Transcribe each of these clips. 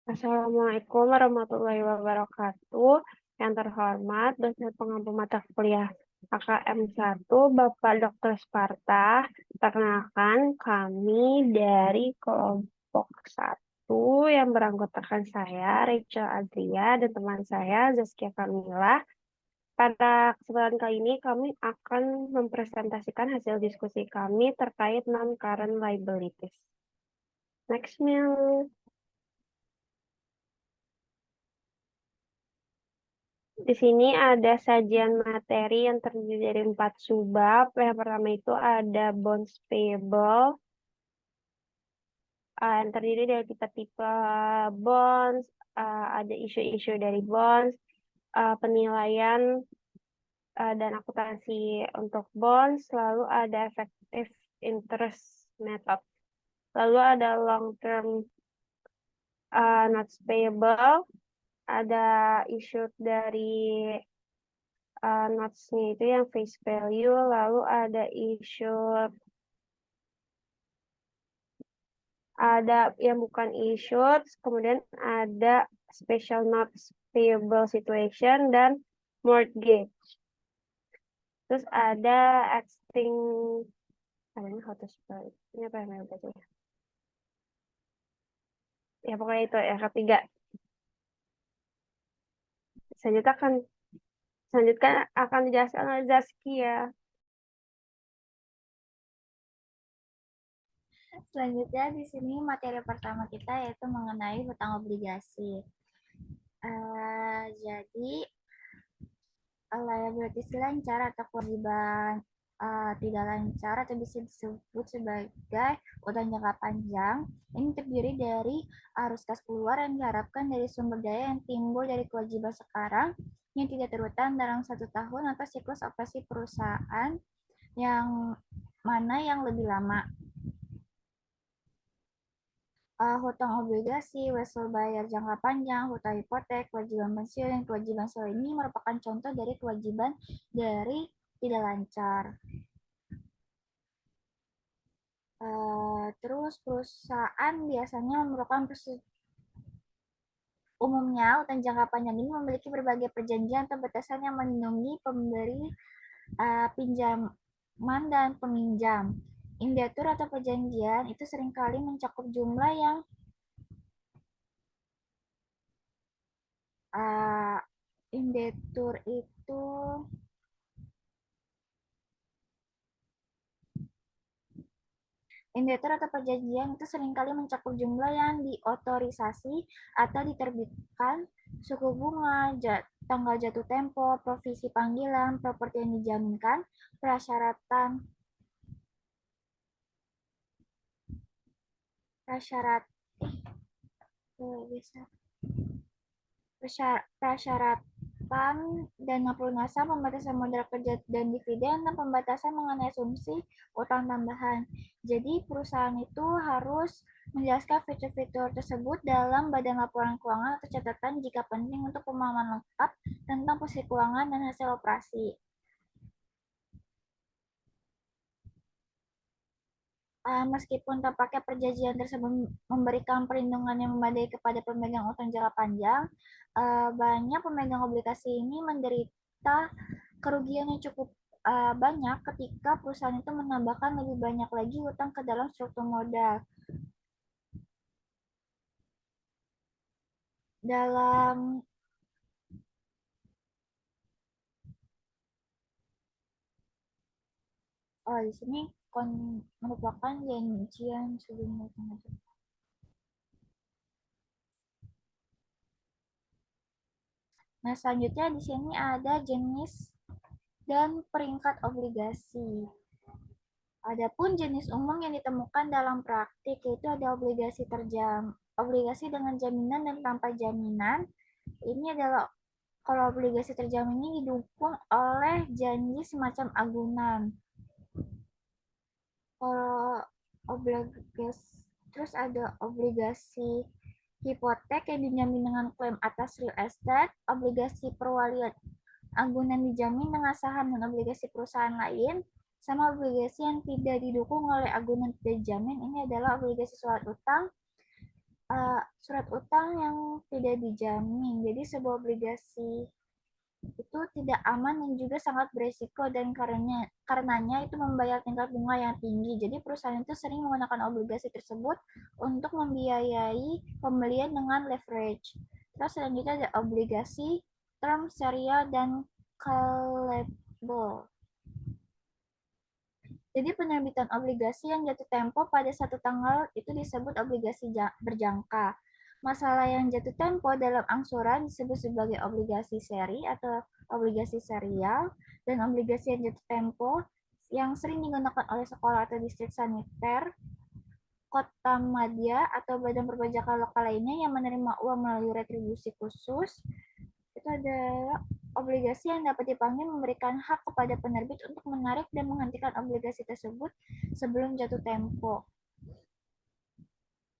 Assalamualaikum warahmatullahi wabarakatuh. Yang terhormat, dosen pengampu mata kuliah AKM 1, Bapak Dr. Sparta. Perkenalkan, kami dari kelompok 1 yang beranggotakan saya, Rachel Adria, dan teman saya, Zaskia Kamila. Pada kesempatan kali ini, kami akan mempresentasikan hasil diskusi kami terkait non-current liabilities. Next, Mil. Di sini ada sajian materi yang terdiri dari 4 subbab. Yang pertama itu ada bonds payable, yang terdiri dari tipe-tipe bonds, ada isu-isu dari bonds, penilaian dan akuntansi untuk bonds, lalu ada effective interest method. Lalu ada long term notes payable, ada issued dari notes-nya itu yang face value, lalu ada yang bukan issued, kemudian ada special notes payable situation dan mortgage. Terus ada ini how to spell it? Ini apa yang baca ya? Ya pokoknya itu ya ketiga. Selanjutnya akan dijelaskan oleh Zaskia. Selanjutnya di sini materi pertama kita yaitu mengenai hutang obligasi. Jadi liabilities lancar atau kewajiban tidak lancar atau bisa disebut sebagai utang jangka panjang. Ini terdiri dari arus kas keluar yang diharapkan dari sumber daya yang timbul dari kewajiban sekarang yang tidak terhutang dalam 1 tahun atau siklus operasi perusahaan yang mana yang lebih lama. Hutang obligasi, wesel bayar jangka panjang, hutang hipotek, kewajiban pensiun, kewajiban sewa ini merupakan contoh dari kewajiban dari tidak lancar. Terus perusahaan biasanya merupakan umumnya hutang jangka panjang ini memiliki berbagai perjanjian atau batasan yang melindungi pemberi pinjaman dan peminjam. Indentur atau perjanjian itu seringkali mencakup jumlah yang indentur itu indentur atau perjanjian itu seringkali mencakup jumlah yang diotorisasi atau diterbitkan, suku bunga, tanggal jatuh tempo, provisi panggilan, properti yang dijaminkan, prasyarat persyaratan dana pelunasan, pembatasan modal kerja dan dividen, dan pembatasan mengenai asumsi utang tambahan. Jadi perusahaan itu harus menjelaskan fitur-fitur tersebut dalam badan laporan keuangan atau catatan jika penting untuk pemahaman lengkap tentang posisi keuangan dan hasil operasi. Meskipun tampaknya perjanjian tersebut memberikan perlindungan yang memadai kepada pemegang utang jangka panjang, banyak pemegang obligasi ini menderita kerugian yang cukup banyak ketika perusahaan itu menambahkan lebih banyak lagi utang ke dalam struktur modal. Di sini merupakan janjian sebelum utang. Nah, selanjutnya di sini ada jenis dan peringkat obligasi. Adapun jenis umum yang ditemukan dalam praktik yaitu ada obligasi dengan jaminan dan tanpa jaminan. Ini adalah kalau obligasi terjamin ini didukung oleh janji semacam agunan. Kalau obligasi terus ada obligasi hipotek yang dijamin dengan klaim atas real estate, obligasi perwalian agunan dijamin dengan saham dan obligasi perusahaan lain, sama obligasi yang tidak didukung oleh agunan tidak dijamin. Ini adalah obligasi surat utang surat utang yang tidak dijamin. Jadi sebuah obligasi itu tidak aman dan juga sangat beresiko dan karenanya itu membayar tingkat bunga yang tinggi. Jadi perusahaan itu sering menggunakan obligasi tersebut untuk membiayai pembelian dengan leverage. Terus selanjutnya ada obligasi term serial dan callable. Jadi penerbitan obligasi yang jatuh tempo pada satu tanggal itu disebut obligasi berjangka. Masalah yang jatuh tempo dalam angsuran disebut sebagai obligasi seri atau obligasi serial, dan obligasi yang jatuh tempo yang sering digunakan oleh sekolah atau distrik saniter, kota madya, atau badan perpajakan lokal lainnya yang menerima uang melalui retribusi khusus, itu ada obligasi yang dapat dipanggil memberikan hak kepada penerbit untuk menarik dan menghentikan obligasi tersebut sebelum jatuh tempo.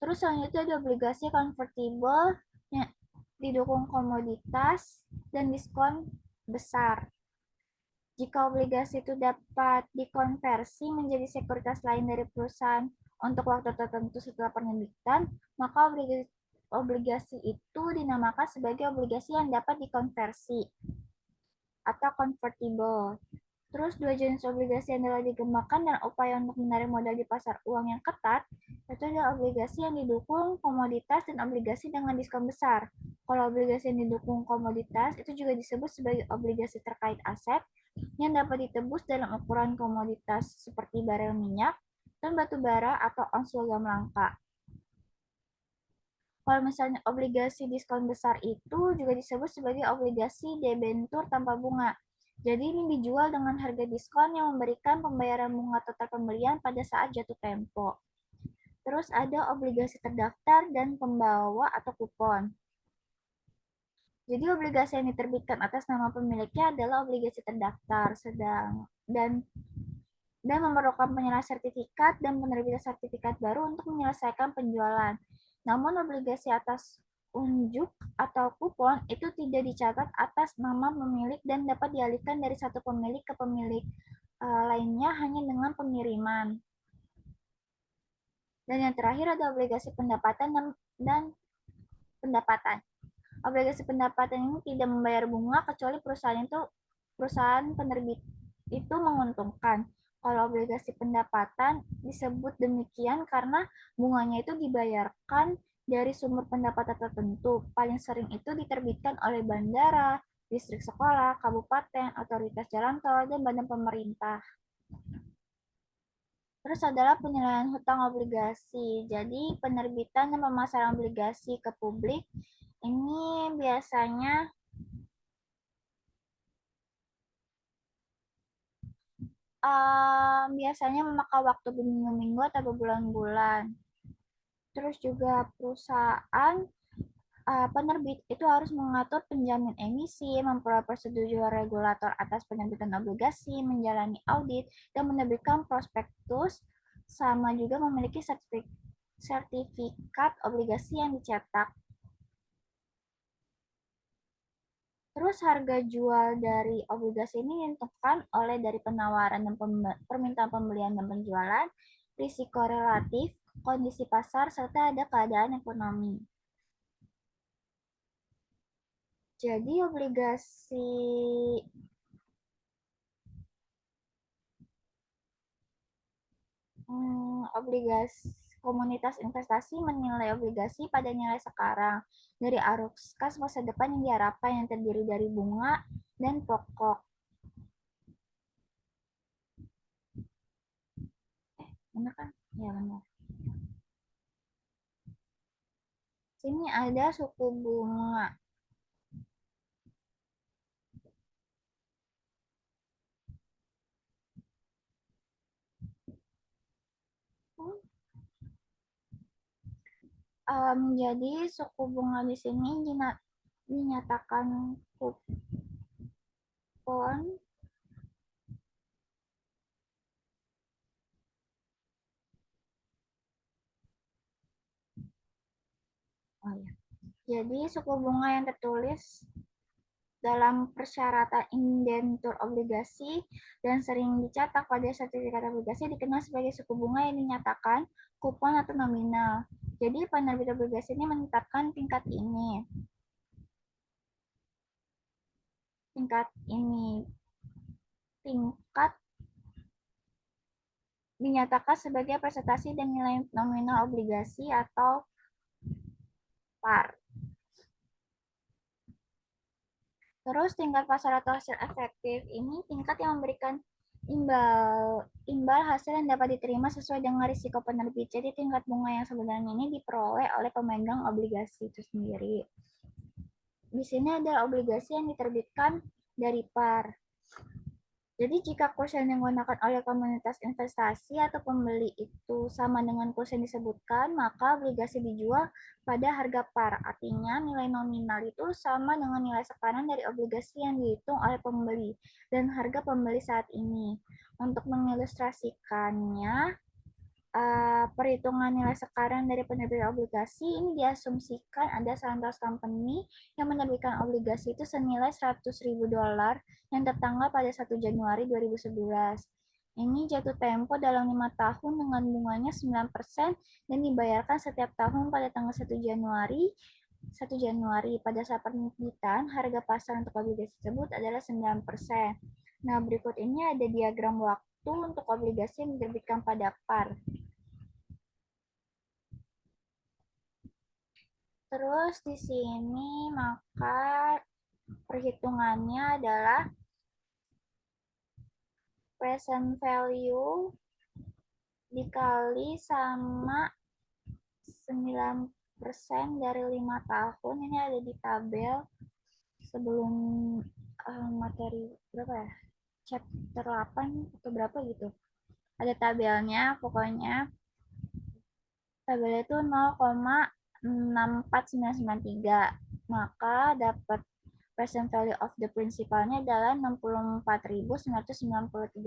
Terus selanjutnya ada obligasi convertible yang didukung komoditas dan diskon besar. Jika obligasi itu dapat dikonversi menjadi sekuritas lain dari perusahaan untuk waktu tertentu setelah penerbitan, maka obligasi itu dinamakan sebagai obligasi yang dapat dikonversi atau convertible. Terus dua jenis obligasi yang telah dikembangkan dan upaya untuk menarik modal di pasar uang yang ketat, itu adalah obligasi yang didukung komoditas dan obligasi dengan diskon besar. Kalau obligasi yang didukung komoditas itu juga disebut sebagai obligasi terkait aset yang dapat ditebus dalam ukuran komoditas seperti barel minyak dan batu bara atau ons logam langka. Kalau misalnya obligasi diskon besar itu juga disebut sebagai obligasi debentur tanpa bunga. Jadi ini dijual dengan harga diskon yang memberikan pembayaran bunga total pembelian pada saat jatuh tempo. Terus ada obligasi terdaftar dan pembawa atau kupon. Jadi obligasi yang diterbitkan atas nama pemiliknya adalah obligasi terdaftar, dan memerlukan penyerahan sertifikat dan penerbitan sertifikat baru untuk menyelesaikan penjualan. Namun obligasi atas unjuk atau kupon itu tidak dicatat atas nama pemilik dan dapat dialihkan dari satu pemilik ke pemilik lainnya hanya dengan pengiriman. Dan yang terakhir ada obligasi pendapatan dan pendapatan. Obligasi pendapatan ini tidak membayar bunga kecuali perusahaan penerbit itu menguntungkan. Kalau obligasi pendapatan disebut demikian karena bunganya itu dibayarkan dari sumber pendapatan tertentu. Paling sering itu diterbitkan oleh bandara, distrik sekolah, kabupaten, otoritas jalan tol, dan badan pemerintah. Terus adalah penilaian hutang obligasi. Jadi penerbitan dan pemasaran obligasi ke publik ini biasanya memakan waktu berminggu-minggu atau berbulan-bulan. Terus juga perusahaan penerbit itu harus mengatur penjamin emisi, memperoleh persetujuan regulator atas penerbitan obligasi, menjalani audit, dan menerbitkan prospektus, sama juga memiliki sertifikat obligasi yang dicetak. Terus harga jual dari obligasi ini ditentukan oleh dari penawaran dan permintaan pembelian dan penjualan, risiko relatif, kondisi pasar, serta ada keadaan ekonomi. Jadi obligasi komunitas investasi menilai obligasi pada nilai sekarang dari arus kas masa depan yang diharapkan yang terdiri dari bunga dan pokok. Benar kan? Ya benar. Sini ada suku bunga. Jadi suku bunga di sini dinyatakan kupon oh ya. Jadi suku bunga yang tertulis dalam persyaratan indentur obligasi dan sering dicetak pada sertifikat obligasi dikenal sebagai suku bunga yang dinyatakan kupon atau nominal. Jadi penerbit obligasi ini menetapkan tingkat ini. Tingkat dinyatakan sebagai presentasi dan nilai nominal obligasi atau par. Terus tingkat pasar atau hasil efektif ini tingkat yang memberikan imbal hasil yang dapat diterima sesuai dengan risiko penerbit. Jadi tingkat bunga yang sebenarnya ini diperoleh oleh pemegang obligasi itu sendiri. Di sini adalah obligasi yang diterbitkan dari par. Jadi jika kurs yang digunakan oleh komunitas investasi atau pembeli itu sama dengan kurs yang disebutkan, maka obligasi dijual pada harga par. Artinya nilai nominal itu sama dengan nilai sekarang dari obligasi yang dihitung oleh pembeli dan harga pembeli saat ini. Untuk mengilustrasikannya, perhitungan nilai sekarang dari penerbit obligasi ini diasumsikan ada 100 company yang menerbitkan obligasi itu senilai $100.000 yang tertanggal pada 1 Januari 2011. Ini jatuh tempo dalam 5 tahun dengan bunganya 9% dan dibayarkan setiap tahun pada tanggal 1 Januari pada saat penerbitan harga pasar untuk obligasi tersebut adalah 9%. Nah, berikut ini ada diagram waktu untuk obligasi yang diterbitkan pada par. Terus di sini maka perhitungannya adalah present value dikali sama 9% dari 5 tahun. Ini ada di tabel sebelum materi berapa ya? Chapter 8 atau berapa gitu. Ada tabelnya, pokoknya tabelnya itu 0,64993. Maka dapat present value of the principalnya adalah $64.993.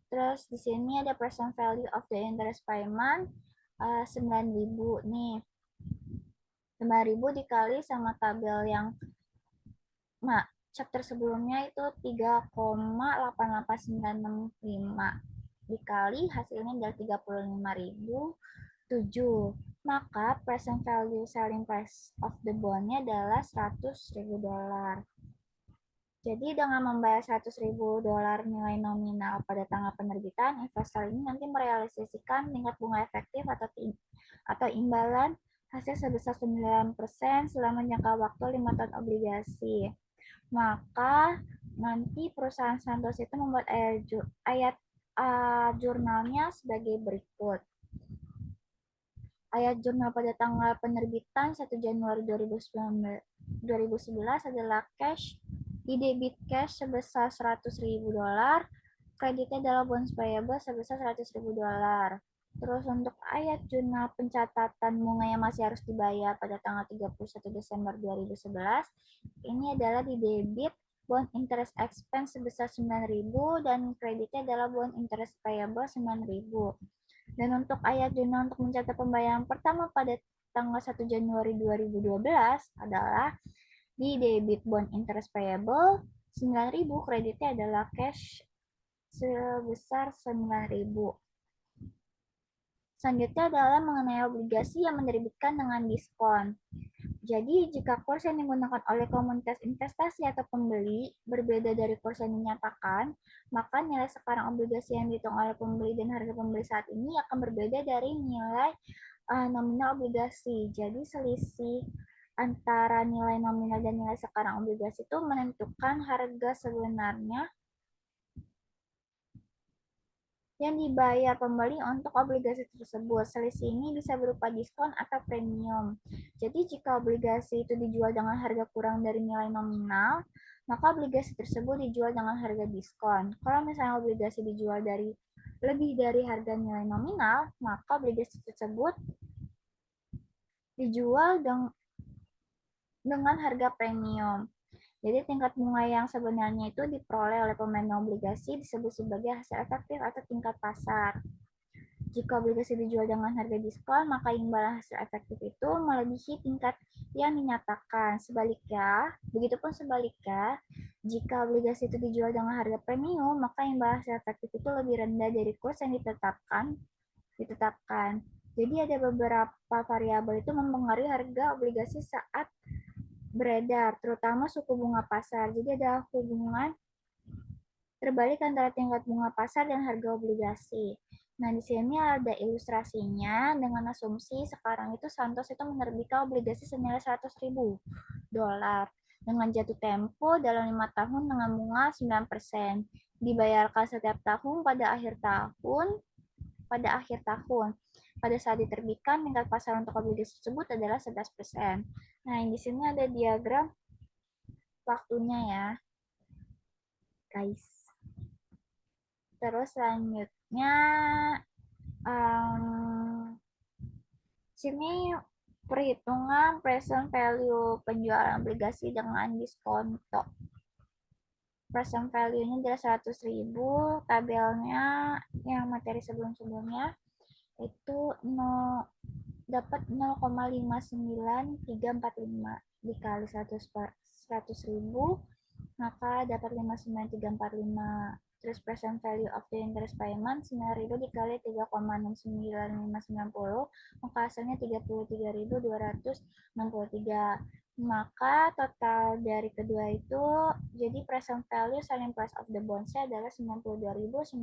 Terus di sini ada present value of the interest payment 9.000 nih. 9.000 dikali sama tabel yang chapter sebelumnya itu 3,88965 dikali hasilnya adalah 35.007. Maka present value selling price of the bond-nya adalah $100.000. Jadi dengan membayar $100.000 nilai nominal pada tanggal penerbitan, investor ini nanti merealisasikan tingkat bunga efektif atau imbalan hasil sebesar 9% selama jangka waktu 5 tahun obligasi. Maka nanti perusahaan Santos itu membuat ayat jurnalnya sebagai berikut. Ayat jurnal pada tanggal penerbitan 1 Januari 2011 adalah cash, di debit cash sebesar $100.000, kreditnya adalah bonds payable sebesar $100.000. Terus untuk ayat jurnal pencatatan bunga yang masih harus dibayar pada tanggal 31 Desember 2011, ini adalah di debit bond interest expense sebesar 9.000 dan kreditnya adalah bond interest payable 9.000. Dan untuk ayat jurnal untuk mencatat pembayaran pertama pada tanggal 1 Januari 2012 adalah di debit bond interest payable 9.000, kreditnya adalah cash sebesar 9.000. Selanjutnya adalah mengenai obligasi yang menerbitkan dengan diskon. Jadi, jika kurs yang digunakan oleh komunitas investasi atau pembeli berbeda dari kurs yang dinyatakan, maka nilai sekarang obligasi yang dihitung oleh pembeli dan harga pembeli saat ini akan berbeda dari nilai nominal obligasi. Jadi, selisih antara nilai nominal dan nilai sekarang obligasi itu menentukan harga sebenarnya yang dibayar pembeli untuk obligasi tersebut. Selisih ini bisa berupa diskon atau premium. Jadi jika obligasi itu dijual dengan harga kurang dari nilai nominal, maka obligasi tersebut dijual dengan harga diskon. Kalau misalnya obligasi dijual lebih dari harga nilai nominal, maka obligasi tersebut dijual dengan harga premium. Jadi tingkat bunga yang sebenarnya itu diperoleh oleh pemegang obligasi disebut sebagai hasil efektif atau tingkat pasar. Jika obligasi dijual dengan harga diskon, maka imbal hasil efektif itu melebihi tingkat yang dinyatakan. Begitupun sebaliknya, jika obligasi itu dijual dengan harga premium, maka imbal hasil efektif itu lebih rendah dari kurs yang ditetapkan. Jadi ada beberapa variabel itu mempengaruhi harga obligasi saat beredar, terutama suku bunga pasar. Jadi ada hubungan terbalik antara tingkat bunga pasar dan harga obligasi. Nah, di sini ada ilustrasinya dengan asumsi sekarang itu Santos itu menerbitkan obligasi senilai 100.000 dolar dengan jatuh tempo dalam 5 tahun dengan bunga 9%. Dibayarkan setiap tahun pada akhir tahun. Pada saat diterbitkan, tingkat pasar untuk obligasi tersebut adalah 11%. Nah, di sini ada diagram waktunya ya, guys. Terus selanjutnya, sini perhitungan present value penjualan obligasi dengan diskonto. Present value-nya adalah 100.000, tabelnya yang materi sebelum-sebelumnya itu dapat 0,59345 dikali 100.000, maka dapat 59345. Terus present value of the interest payment 9.000 dikali 3,69590, maka hasilnya 33.263. Maka total dari kedua itu jadi present value selling price of the bonds-nya adalah 92.608.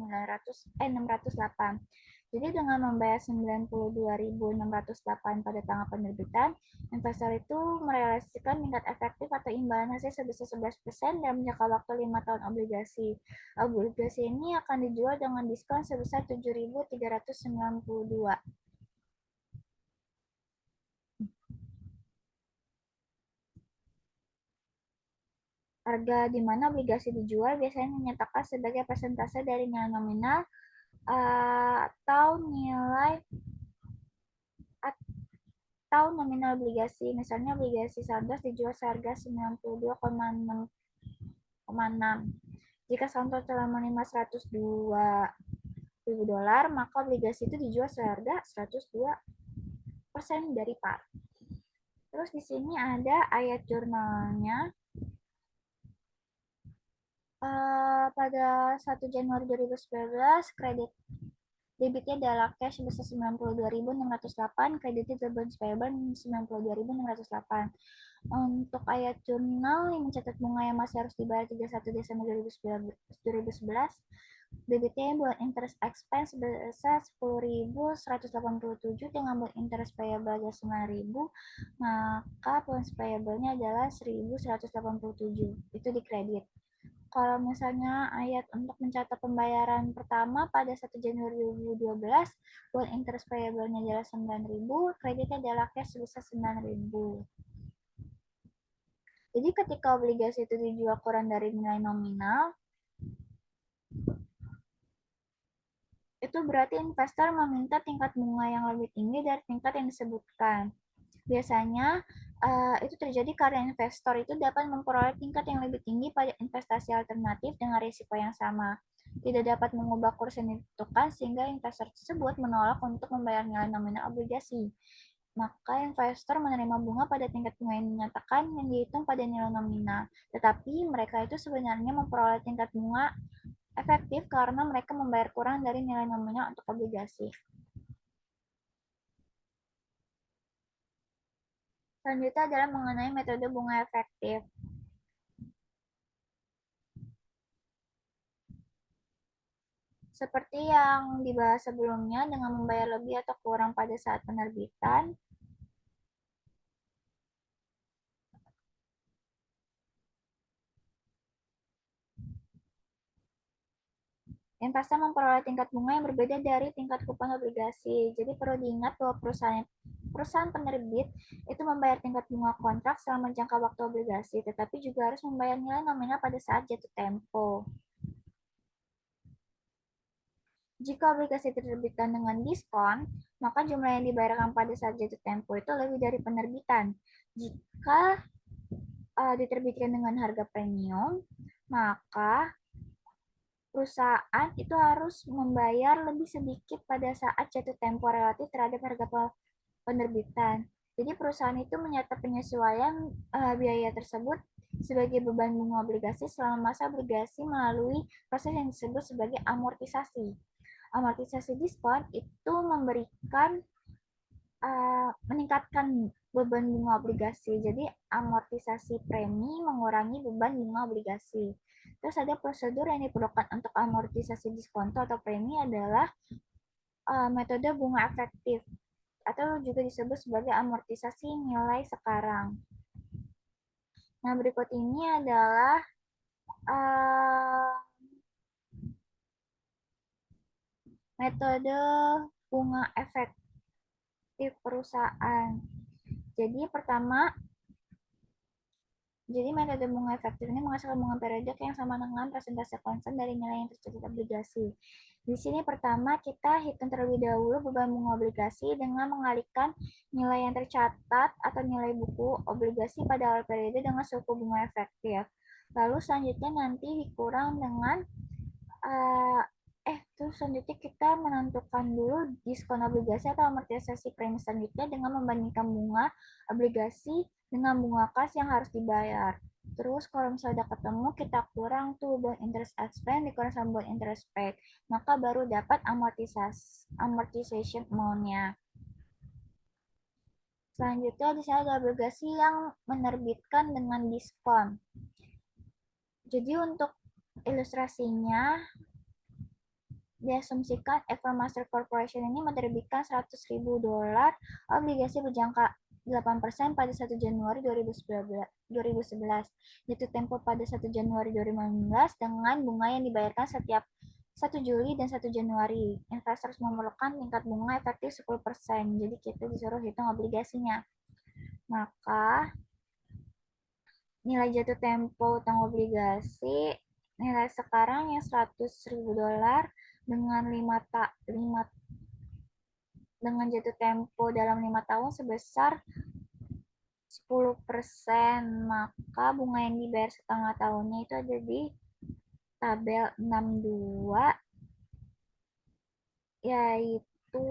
Jadi dengan membayar 92.608 pada tanggal penerbitan, investor itu merealisasikan tingkat efektif atau imbalan hasil sebesar 11% dalam jangka waktu 5 tahun obligasi. Obligasi ini akan dijual dengan diskon sebesar 7.392. Harga di mana obligasi dijual biasanya dinyatakan sebagai persentase dari nilai nominal atau nominal obligasi. Misalnya obligasi Santos dijual seharga 92,6. Jika Santos telah menerima 102.000 dolar, maka obligasi itu dijual seharga 102% dari par. Terus di sini ada ayat jurnalnya. Pada 1 Januari 2019, kredit debitnya adalah cash sebesar 92.608, kreditnya adalah bonds payable 92.608. Untuk ayat jurnal yang mencatat bunga yang masih harus dibayar 31 Desember 2011, debitnya buat interest expense sebesar 10.187 dengan buat interest payable adalah 9.000, maka bonds payable-nya adalah 1.187. Itu di kredit. Kalau misalnya ayat untuk mencatat pembayaran pertama pada 1 Januari 2012, buat interest payable-nya adalah 9.000, kreditnya adalah cash sebesar 9.000. Jadi ketika obligasi itu dijual kurang dari nilai nominal, itu berarti investor meminta tingkat bunga yang lebih tinggi dari tingkat yang disebutkan. Biasanya itu terjadi karena investor itu dapat memperoleh tingkat yang lebih tinggi pada investasi alternatif dengan risiko yang sama. Tidak dapat mengubah kurs yang ditentukan sehingga investor tersebut menolak untuk membayar nilai nominal obligasi. Maka investor menerima bunga pada tingkat bunga yang dinyatakan yang dihitung pada nilai nominal. Tetapi mereka itu sebenarnya memperoleh tingkat bunga efektif karena mereka membayar kurang dari nilai nominal untuk obligasi. Selanjutnya adalah mengenai metode bunga efektif. Seperti yang dibahas sebelumnya, dengan membayar lebih atau kurang pada saat penerbitan, investor memperoleh tingkat bunga yang berbeda dari tingkat kupon obligasi. Jadi perlu diingat bahwa perusahaan penerbit itu membayar tingkat bunga kontrak selama jangka waktu obligasi, tetapi juga harus membayar nilai nominal pada saat jatuh tempo. Jika obligasi diterbitkan dengan diskon, maka jumlah yang dibayarkan pada saat jatuh tempo itu lebih dari penerbitan. Jika diterbitkan dengan harga premium, maka perusahaan itu harus membayar lebih sedikit pada saat jatuh tempo relatif terhadap harga penerbitan. Jadi perusahaan itu menyatakan penyesuaian biaya tersebut sebagai beban bunga obligasi selama masa obligasi melalui proses yang disebut sebagai amortisasi. Amortisasi diskon itu meningkatkan beban bunga obligasi. Jadi amortisasi premi mengurangi beban bunga obligasi. Terus ada prosedur yang diperlukan untuk amortisasi diskonto atau premi adalah metode bunga efektif atau juga disebut sebagai amortisasi nilai sekarang. Nah, berikut ini adalah metode bunga efektif perusahaan. Jadi pertama, metode bunga efektif ini menghasilkan bunga periodik yang sama dengan persentase konstan dari nilai yang tercatat obligasi. Di sini pertama kita hitung terlebih dahulu beban bunga obligasi dengan mengalihkan nilai yang tercatat atau nilai buku obligasi pada awal periode dengan suku bunga efektif. Lalu selanjutnya nanti dikurang dengan terus selanjutnya kita menentukan dulu diskon obligasi atau amortisasi premi selanjutnya dengan membandingkan bunga obligasi dengan bunga kas yang harus dibayar. Terus kalau misalnya udah ketemu, kita kurang tuh bond interest expense dikurang sama bond interest paid. Maka baru dapat amortization amount-nya. Selanjutnya di sini ada obligasi yang menerbitkan dengan diskon. Jadi untuk ilustrasinya, diasumsikan Evermaster Corporation ini menerbitkan $100.000 obligasi berjangka 8% pada 1 Januari 2011. Jatuh tempo pada 1 Januari 2015 dengan bunga yang dibayarkan setiap 1 Juli dan 1 Januari. Investor memerlukan tingkat bunga efektif 10%. Jadi kita disuruh hitung obligasinya. Maka nilai jatuh tempo utang obligasi nilai sekarang yang $100.000 dengan dengan jatuh tempo dalam 5 tahun sebesar 10%, maka bunga yang dibayar setengah tahunnya itu ada di tabel 62, yaitu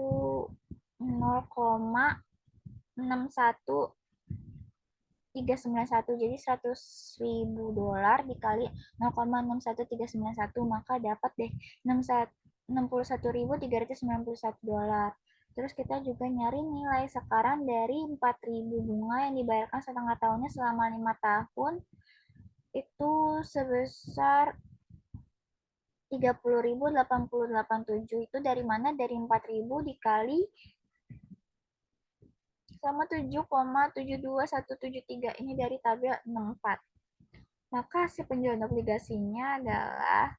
0,61391. Jadi $100.000 dikali 0,61391, maka dapat deh $61.391. Terus kita juga nyari nilai sekarang dari 4.000 bunga yang dibayarkan setengah tahunnya selama 5 tahun itu sebesar 30.8087. Itu dari mana? Dari 4.000 dikali sama 7,72173. Ini dari tabel 64. Maka hasil penjualan obligasinya adalah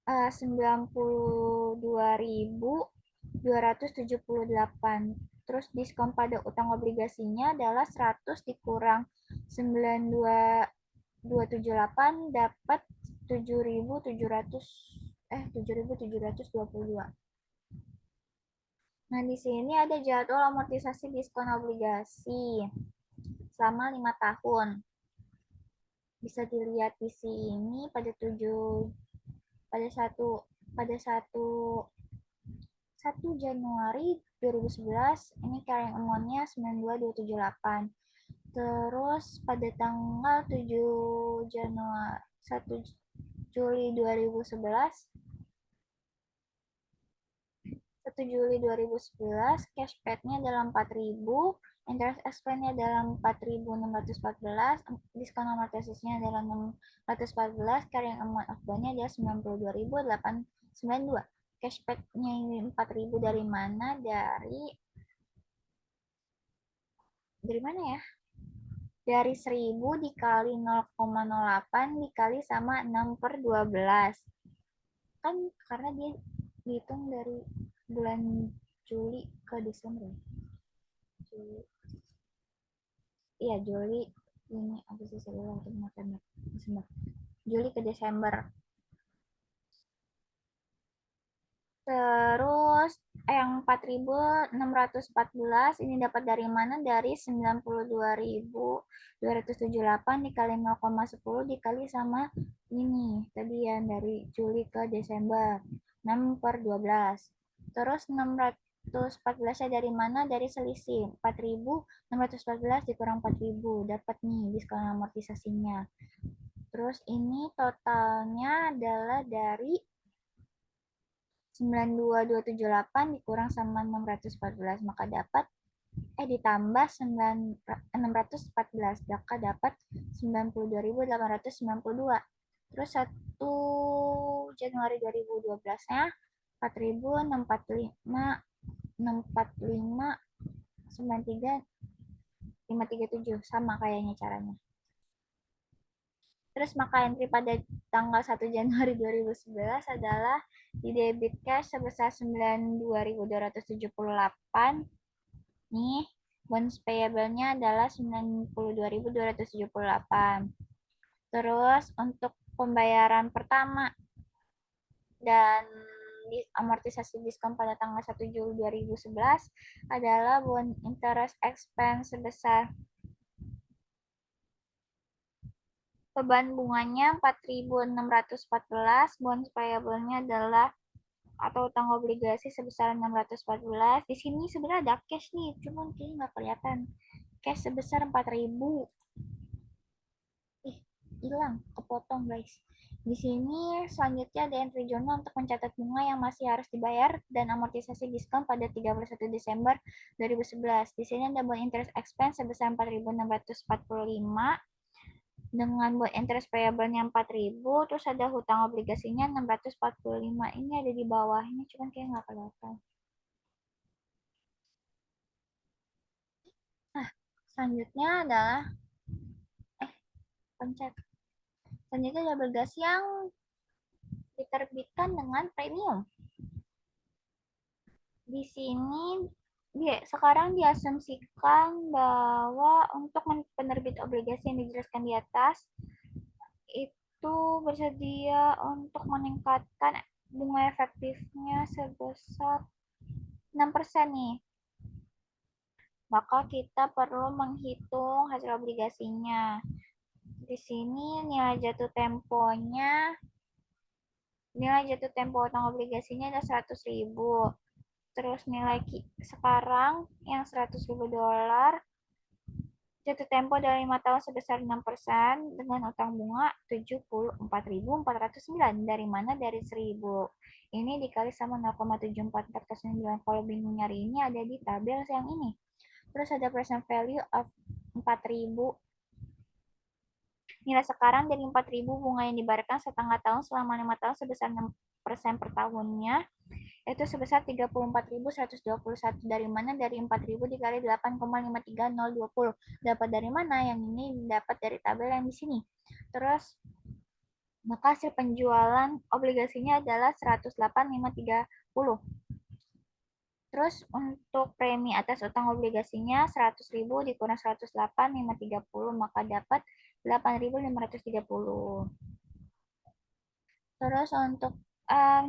92.278. Terus diskon pada utang obligasinya adalah 100 dikurang 92.278 dapat 7.722. Nah, di sini ada jadwal amortisasi diskon obligasi selama 5 tahun. Bisa dilihat di sini pada 1 Januari 2011 ini carrying amount-nya 92.278. Terus pada tanggal 1 Juli 2011 cash paid-nya adalah 4.000, interest expense-nya adalah 4.614, diskon amortisasinya adalah 614, carrying amount of bond-nya adalah 92.892. Cash paid-nya ini 4.000 dari mana? Dari mana ya? Dari 1.000 dikali 0,08 dikali sama 6/12. Kan karena dia dihitung dari bulan Juli ke Desember. Juli ini Agustus September November Desember. Juli ke Desember. Terus yang 4.614 ini dapat dari mana? Dari 92.278 dikali 0,10 dikali sama ini tadi ya, dari Juli ke Desember 6/12. Terus 614-nya dari mana? Dari selisih 4.614 dikurang 4.000, dapat nih diskon amortisasinya. Terus ini totalnya adalah dari 92.278 dikurang sama 614, maka dapat ditambah 614, maka dapat 92.892. Terus 1 Januari 2012-nya 4.645 645 93 537, sama kayaknya caranya. Terus maka entry pada tanggal 1 Januari 2011 adalah di debit cash sebesar 92.278. Nih, bonus payable-nya adalah 92.278. Terus untuk pembayaran pertama dan amortisasi diskon pada tanggal 1 Juli 2011 adalah bond interest expense sebesar beban bunganya 4.614, bonus payable-nya adalah atau utang obligasi sebesar 614. Di sini sebenarnya ada cash nih, cuman kayaknya nggak kelihatan. Cash sebesar 4.000. Hilang, kepotong guys. Di sini selanjutnya ada entry journal untuk mencatat bunga yang masih harus dibayar dan amortisasi diskon pada 31 Desember 2011. Di sini ada bond interest expense sebesar 4.645 dengan buat interest payable-nya 4.000, terus ada hutang obligasinya 645. Ini ada di bawahnya, cuman kayak nggak kelihatan. Nah, selanjutnya adalah pencet. Selanjutnya ada obligasi yang diterbitkan dengan premium. Di sini sekarang diasumsikan bahwa untuk penerbit obligasi yang dijelaskan di atas itu bersedia untuk meningkatkan bunga efektifnya sebesar 6% nih. Maka kita perlu menghitung hasil obligasinya. Di sini nilai jatuh tempo utang obligasinya ada 100.000. Terus nilai sekarang yang 100.000 dolar, jatuh tempo dari 5 tahun sebesar 6% dengan utang bunga 74.409. Dari mana? Dari 1.000. Ini dikali sama 0,7449. Kalau bingung nyari ini ada di tabel yang ini. Terus ada present value of 4.000. Nilai sekarang dari 4.000 bunga yang dibayarkan setengah tahun selama 5 tahun sebesar 6% per tahunnya itu sebesar 34.121. Dari mana? Dari 4.000 dikali 8,53020. Dapat dari mana? Yang ini dapat dari tabel yang di sini. Terus maka hasil penjualan obligasinya adalah 108.530. Terus untuk premi atas utang obligasinya 100.000 dikurang 108.530, maka dapat 8.530. Terus untuk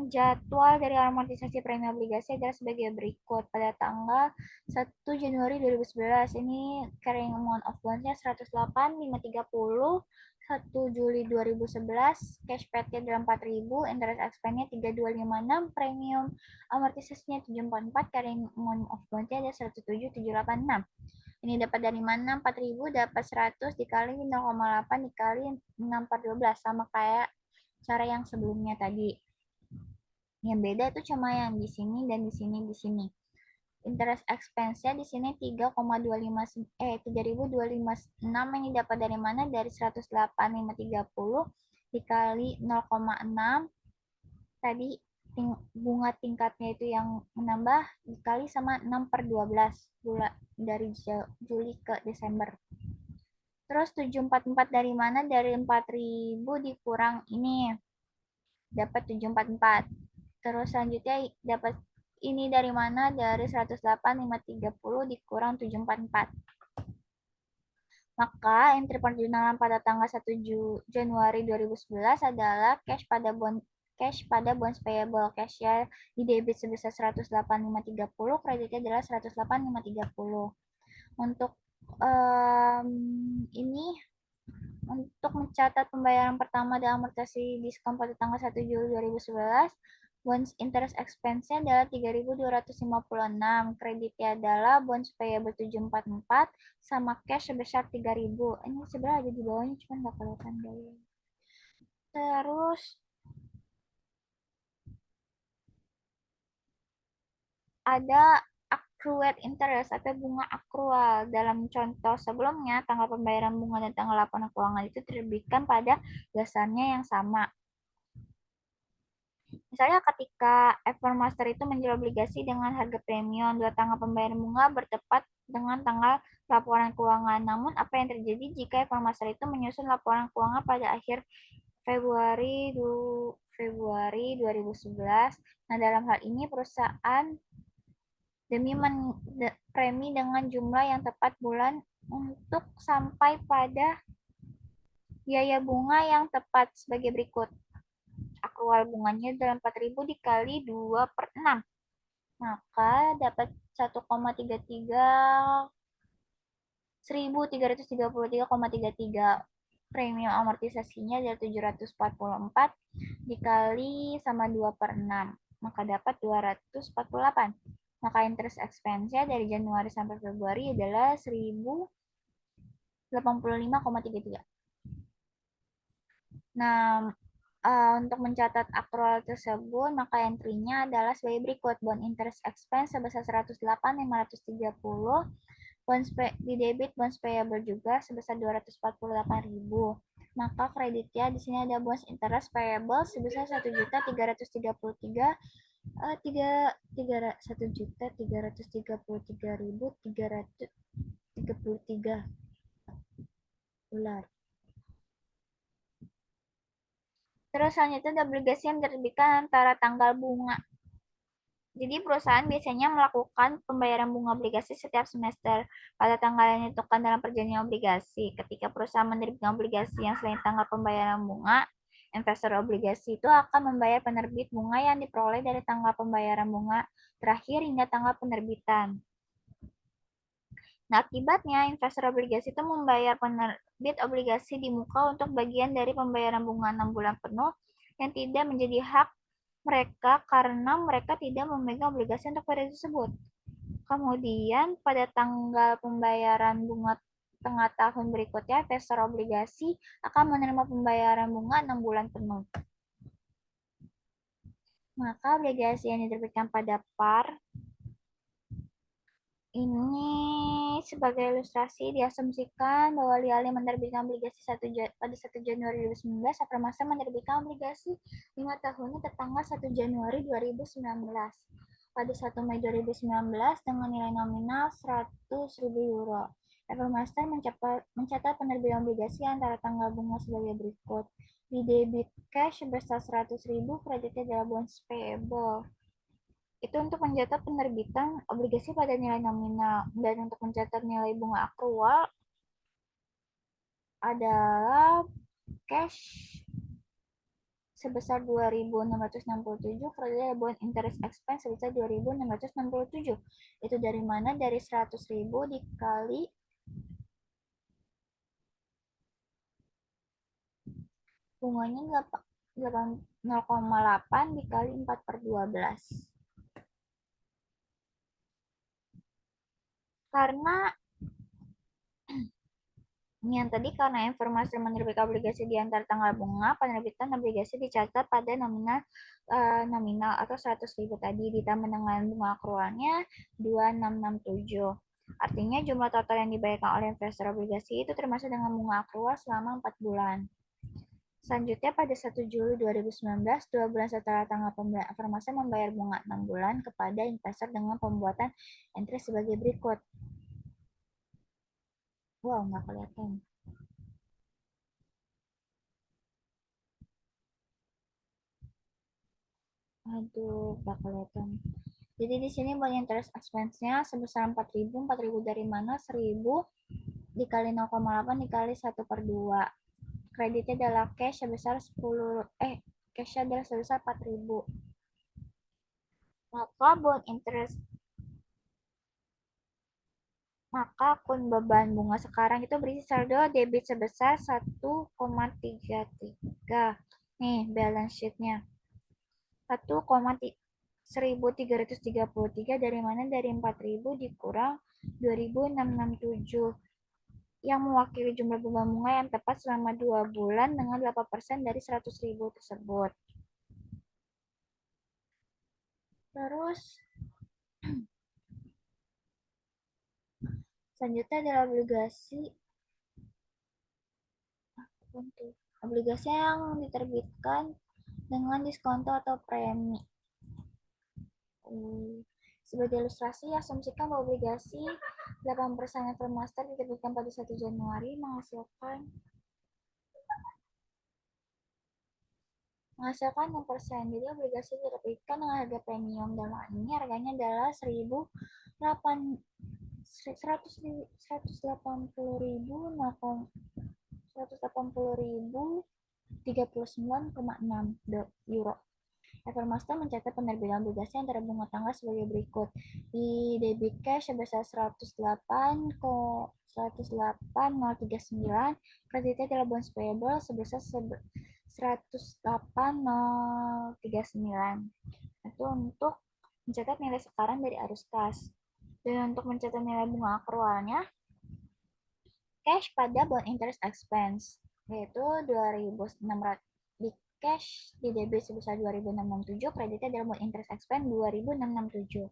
jadwal dari amortisasi premi obligasi adalah sebagai berikut. Pada tanggal 1 Januari 2011 ini carrying amount of bonds-nya 108.530. 1 Juli 2011 cash paid-nya adalah 4.000, interest expense-nya 3256, premium amortisasinya 744, carrying amount of bonds-nya ada 107.786. Ini dapat dari mana? 4.000 dapat 100 dikali 0,8 dikali 6/12, sama kayak cara yang sebelumnya tadi. Yang beda itu cuma yang di sini dan di sini di sini. Interest expense-nya di sini 3.256 ini dapat dari mana? Dari 108.530 dikali 0,6 tadi bunga tingkatnya itu yang menambah dikali sama 6/12 bulan dari Juli ke Desember. Terus 744 dari mana? Dari 4.000 dikurang ini dapat 744. Terus selanjutnya dapat ini dari mana? Dari 108.530 dikurang 744. Maka entry perjalanan pada tanggal 1 Januari 2011 adalah cash pada bond cash pada bonds payable. Cash-nya di debit sebesar 108.530, kreditnya adalah 108.530. Untuk ini untuk mencatat pembayaran pertama dan amortisasi diskon pada tanggal 1 Juli 2011, bonds interest expense-nya adalah 3.256, kreditnya adalah bonds payable 744, sama cash sebesar 3.000. Ini sebenarnya ada di bawahnya, cuma nggak kelihatan deh. Terus ada accrued interest atau bunga akrual. Dalam contoh sebelumnya, tanggal pembayaran bunga dan tanggal laporan keuangan itu diterbitkan pada dasarnya yang sama. Misalnya ketika Evermaster itu menjual obligasi dengan harga premium, dua tanggal pembayaran bunga bertepat dengan tanggal laporan keuangan. Namun apa yang terjadi jika Evermaster itu menyusun laporan keuangan pada akhir Februari 2011? Nah, dalam hal ini perusahaan demi premi dengan jumlah yang tepat bulan untuk sampai pada biaya bunga yang tepat sebagai berikut. Akrual bunganya dalam 4.000 dikali 2/6. Maka dapat 1,333,33. Premium amortisasinya dari 744 dikali sama 2/6. Maka dapat 248. Maka interest expense-nya dari Januari sampai Februari adalah 1.085,33. Nah, untuk mencatat akrual tersebut, maka entry-nya adalah sebagai berikut. Bond interest expense sebesar 108.530. Di debit bonds payable juga sebesar 248.000. Maka kreditnya di sini ada bonds interest payable sebesar 1.333.333. Dolar. Terus selanjutnya ada obligasi yang diterbitkan antara tanggal bunga. Jadi perusahaan biasanya melakukan pembayaran bunga obligasi setiap semester pada tanggal yang ditentukan dalam perjanjian obligasi. Ketika perusahaan menerbitkan obligasi yang selain tanggal pembayaran bunga, investor obligasi itu akan membayar penerbit bunga yang diperoleh dari tanggal pembayaran bunga terakhir hingga tanggal penerbitan. Nah, akibatnya investor obligasi itu membayar penerbit obligasi di muka untuk bagian dari pembayaran bunga 6 bulan penuh yang tidak menjadi hak mereka karena mereka tidak memegang obligasi untuk periode tersebut. Kemudian pada tanggal pembayaran bunga tengah tahun berikutnya, investor obligasi akan menerima pembayaran bunga 6 bulan penuh. Maka obligasi yang diterbitkan pada par ini sebagai ilustrasi diasumsikan bahwa alih-alih menerbitkan obligasi pada 1 Januari 2019, Evermaster menerbitkan obligasi 5 tahunnya tertanggal 1 Januari 2019. Pada 1 Mei 2019 dengan nilai nominal 100.000 euro. Evermaster mencatat penerbitan obligasi antara tanggal bunga sebagai berikut. Di debit cash sebesar 100.000, kreditnya adalah bonds payable. Itu untuk mencatat penerbitan obligasi pada nilai nominal. Dan untuk mencatat nilai bunga akrual adalah cash sebesar 2.667, kredit bond interest expense sebesar 2.667. Itu dari mana? Dari 100.000 dikali bunganya 0,8 dikali 4/12. Karena yang tadi karena informasi menerbitkan obligasi di antara tanggal bunga, penerbitan obligasi dicatat pada nominal atau 100.000 tadi ditambah dengan bunga akrualnya 2.667. Artinya jumlah total yang dibayarkan oleh investor obligasi itu termasuk dengan bunga akrual selama 4 bulan. Selanjutnya pada 1 Juli 2019, 2 bulan setelah tanggal pembelian, Evermaster membayar bunga 6 bulan kepada investor dengan pembuatan entry sebagai berikut. Wow, nggak kelihatan. Aduh, nggak kelihatan. Jadi di sini buat interest expense-nya sebesar 4.000. 4.000 dari mana? 1.000 dikali 0,8 dikali 1/2. Kreditnya adalah cash sebesar cash adalah sebesar 4.000. Maka akun beban bunga sekarang itu berisi saldo debit sebesar 1,33. Nih, balance sheet-nya. 1,1333 dari mana? Dari 4.000 dikurang 2.667 yang mewakili jumlah beban bunga yang tepat selama 2 bulan dengan 8% dari 100.000 tersebut. Terus selanjutnya adalah obligasi yang diterbitkan dengan diskonto atau premi. Sebagai ilustrasi, asumsikan bahwa obligasi 8% Evermaster diterbitkan pada 1 Januari menghasilkan 6%. Jadi obligasi diterbitkan dengan harga premium, dalam hal ini harganya adalah 180.039,6 euro. Evermaster mencatat penerbitan obligasi antara bunga tanggal sebagai berikut. Di debit cash sebesar 108,039, kreditnya adalah bonds payable sebesar 108,039. Itu untuk mencatat nilai sekarang dari arus kas. Dan untuk mencatat nilai bunga akrualnya, cash pada bond interest expense yaitu 2.600 di cash di debit sebesar 2.667, kreditnya dalam bond interest expense 2.667.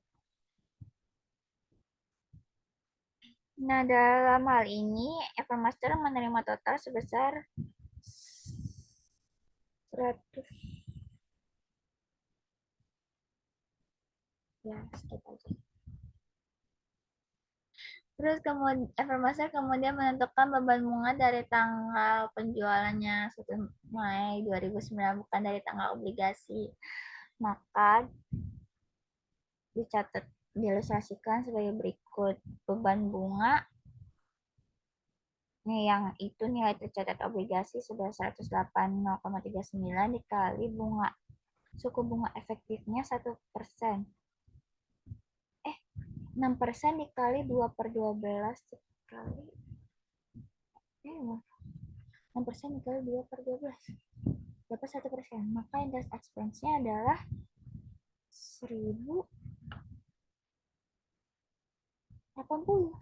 Nah, dalam hal ini Evermaster menerima total sebesar 100 ya, skip aja. Terus kemudian Evermaster kemudian menentukan beban bunga dari tanggal penjualannya 1 Mei 2009, bukan dari tanggal obligasi. Maka dicatat, diilustrasikan sebagai berikut. Beban bunga nih, yang itu nilai tercatat obligasi sebesar 108,039 dikali bunga suku bunga efektifnya 1%. 6% dikali 2/12 dikali 6% dikali 2/12 dapat 1%. Maka interest expense-nya adalah 1.080.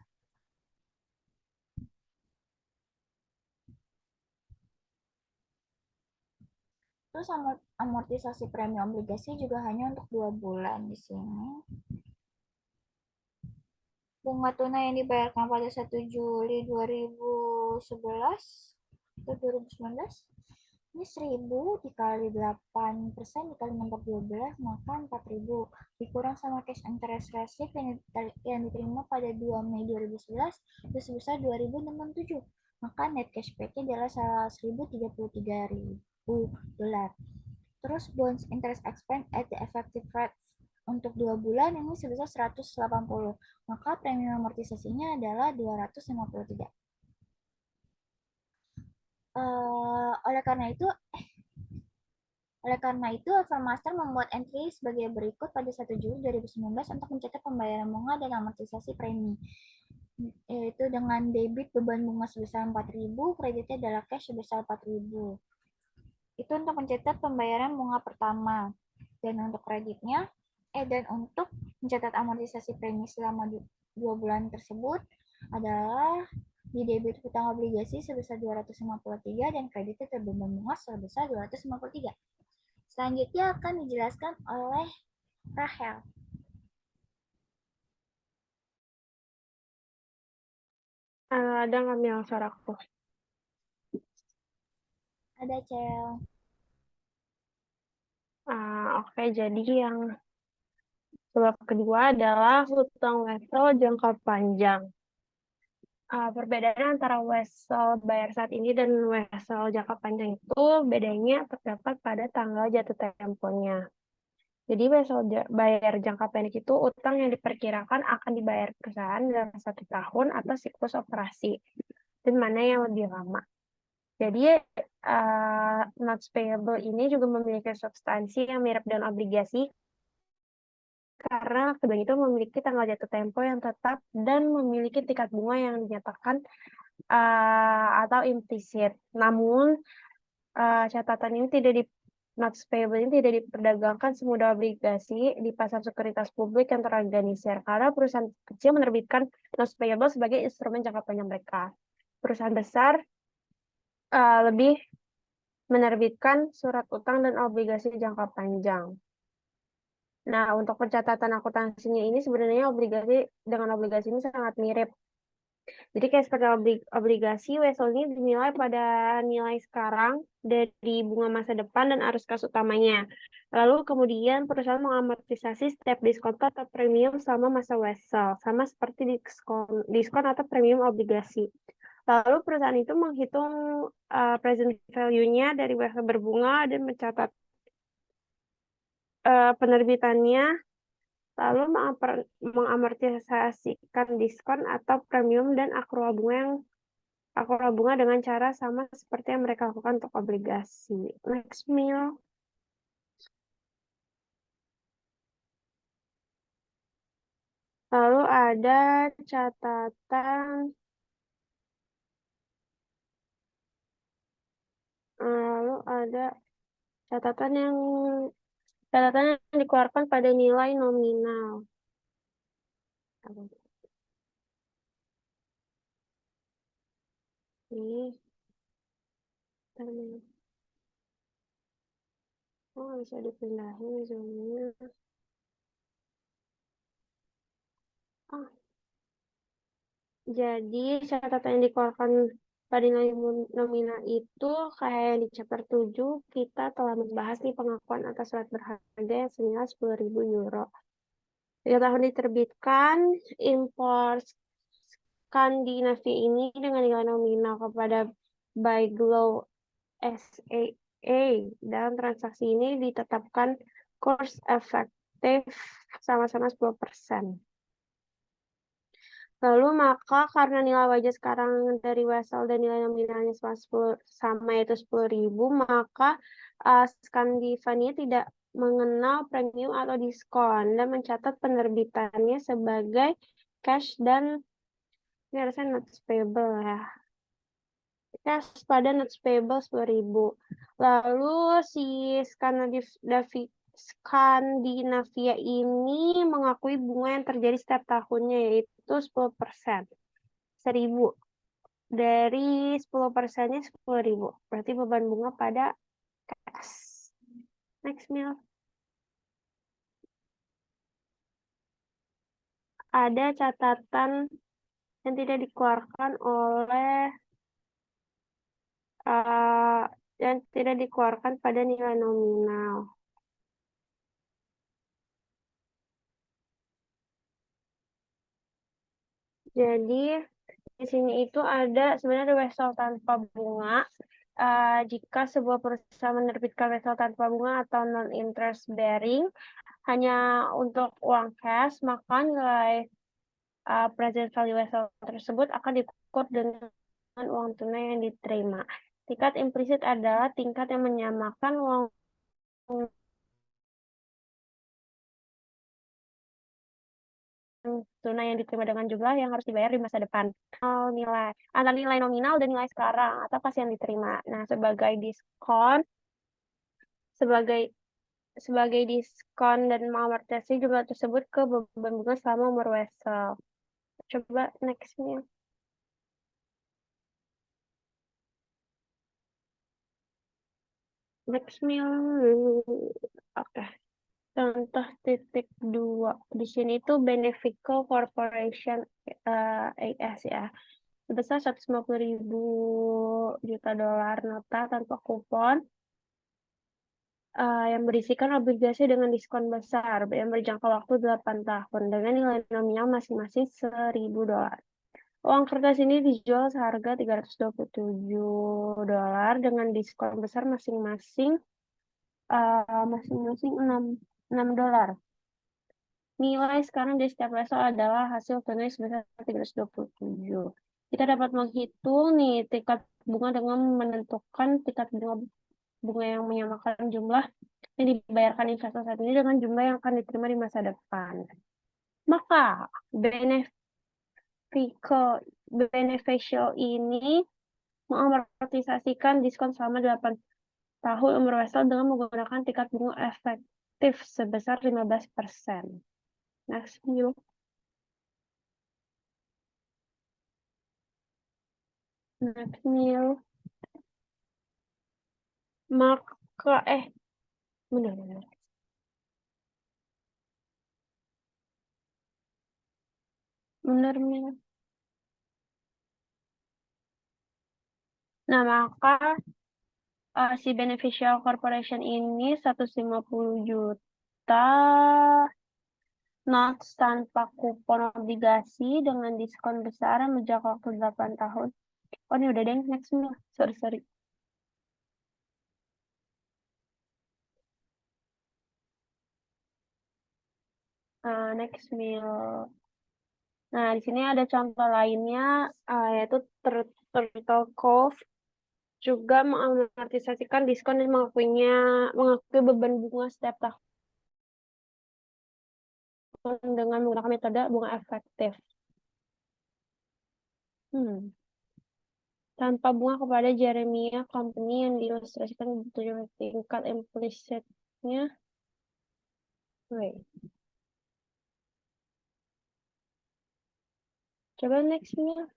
Terus amortisasi premi obligasi juga hanya untuk 2 bulan di sini. Bunga tunai yang dibayarkan pada 1 Juli 2011 atau 2019 ini 1.000 dikali 8% dikali 6/12, maka 4.000 dikurang sama cash interest receipt yang diterima pada 2 Mei 2011 itu sebesar 2.667. Maka net cash back-nya adalah $1.033.000. Terus bonds interest expense at the effective rate untuk 2 bulan ini sebesar 180. Maka premium amortisasinya adalah 253. Oleh karena itu, Evermaster membuat entry sebagai berikut pada 1 Juli 2019 untuk mencatat pembayaran bunga dan amortisasi premi, yaitu dengan debit beban bunga sebesar 4.000, kreditnya adalah cash sebesar 4.000. Itu untuk mencatat pembayaran bunga pertama. Dan untuk kreditnya, dan untuk mencatat amortisasi premi selama 2 bulan tersebut adalah di debit hutang obligasi sebesar 253 dan kreditnya terbeban bunga sebesar 253. Selanjutnya akan dijelaskan oleh Rahel. Ada nggak Mil suaraku? Ada, Cel. Oke, jadi yang sebab kedua adalah hutang wesel jangka panjang. Perbedaan antara wesel bayar saat ini dan wesel jangka panjang itu bedanya terdapat pada tanggal jatuh temponya. Jadi wesel bayar jangka pendek itu utang yang diperkirakan akan dibayar perusahaan dalam 1 tahun atau siklus operasi, dan mana yang lebih lama. Jadi notes payable ini juga memiliki substansi yang mirip dengan obligasi karena kedua itu memiliki tanggal jatuh tempo yang tetap dan memiliki tingkat bunga yang dinyatakan atau implisit. Namun catatan ini tidak di notes payable ini tidak diperdagangkan semudah obligasi di pasar sekuritas publik yang terorganisir karena perusahaan kecil menerbitkan notes payable sebagai instrumen jangka panjang mereka. Perusahaan besar lebih menerbitkan surat utang dan obligasi jangka panjang. Nah, untuk pencatatan akuntansinya ini sebenarnya dengan obligasi ini sangat mirip. Jadi kayak seperti obligasi, wesel ini dinilai pada nilai sekarang dari bunga masa depan dan arus kas utamanya. Lalu kemudian perusahaan mengamortisasi setiap diskon atau premium selama masa wesel, sama seperti diskon atau premium obligasi. Lalu perusahaan itu menghitung present value-nya dari wesel berbunga dan mencatat penerbitannya, lalu mengamortisasikan diskon atau premium dan akrual bunga dengan cara sama seperti yang mereka lakukan untuk obligasi. Next, Mil. Lalu ada catatan lalu ada catatan yang dikeluarkan pada nilai nominal. Ini bisa dipindahin zoomnya. Jadi catatan yang dikeluarkan pada nilai nominal itu kayak yang di chapter 7 kita telah membahas nih pengakuan atas surat berharga yang senilai 10.000 euro. Pada tahun diterbitkan, impor Skandinavia ini dengan nilai nominal kepada Byglow SAA dan transaksi ini ditetapkan kurs efektif sama-sama 10%. Lalu maka karena nilai wajah sekarang dari wesel dan nilai nominalnya sama yaitu 10.000, maka Skandinavia tidak mengenal premium atau diskon dan mencatat penerbitannya sebagai cash dan ini harusnya notes payable ya. Cash pada notes payable 10.000. Lalu si Skandinavia ini mengakui bunga yang terjadi setiap tahunnya yaitu 10%. 1.000. Dari 10%-nya 10.000. Berarti beban bunga pada cash. Next, Mil. Ada catatan yang tidak dikeluarkan pada nilai nominal. Jadi di sini itu ada sebenarnya wesel tanpa bunga. Jika sebuah perusahaan menerbitkan wesel tanpa bunga atau non-interest bearing hanya untuk uang cash, maka nilai present value wesel tersebut akan diukur dengan uang tunai yang diterima. Tingkat implisit adalah tingkat yang menyamakan uang tunai yang diterima dengan jumlah yang harus dibayar di masa depan. Nilai antara nilai nominal dan nilai sekarang atau pas yang diterima. Nah, sebagai diskon dan mengamortisasi jumlah tersebut ke beban bunga selama umur wesel. Coba next-nya. Next meal. Oke. Contoh titik 2. Di sini tuh Benefico Corporation AS ya. Sebesar 150.000 juta dolar nota tanpa kupon yang berisikan obligasi dengan diskon besar yang berjangka waktu 8 tahun dengan nilai nominal masing-masing 1.000 dolar. Uang kertas ini dijual seharga 327 dolar dengan diskon besar masing-masing 6 dolar. Nilai sekarang di setiap wesel adalah hasil tunai sebesar 327. Kita dapat menghitung nih tingkat bunga dengan menentukan tingkat bunga yang menyamakan jumlah yang dibayarkan investor saat ini dengan jumlah yang akan diterima di masa depan. Maka beneficial ini mengamortisasikan diskon selama 8 tahun umur wesel dengan menggunakan tingkat bunga efektif sebesar 15%. Next, yuk. Next, Neil. Maka, benar-benar. Benar, benar. Nah, maka si beneficial corporation ini 150 juta notes tanpa kupon obligasi dengan diskon besar menjangka waktu 8 tahun. Oh, ini udah deh, next nih. Sorry. Next meal. Nah, di sini ada contoh lainnya, yaitu Turtle Cove juga mengamortisasikan diskon dan mengakui beban bunga setiap tahun dengan menggunakan metode bunga efektif. Tanpa bunga kepada Jeremiah Company yang diilustrasikan dengan tingkat implisitnya. Wait. Coba next-nya.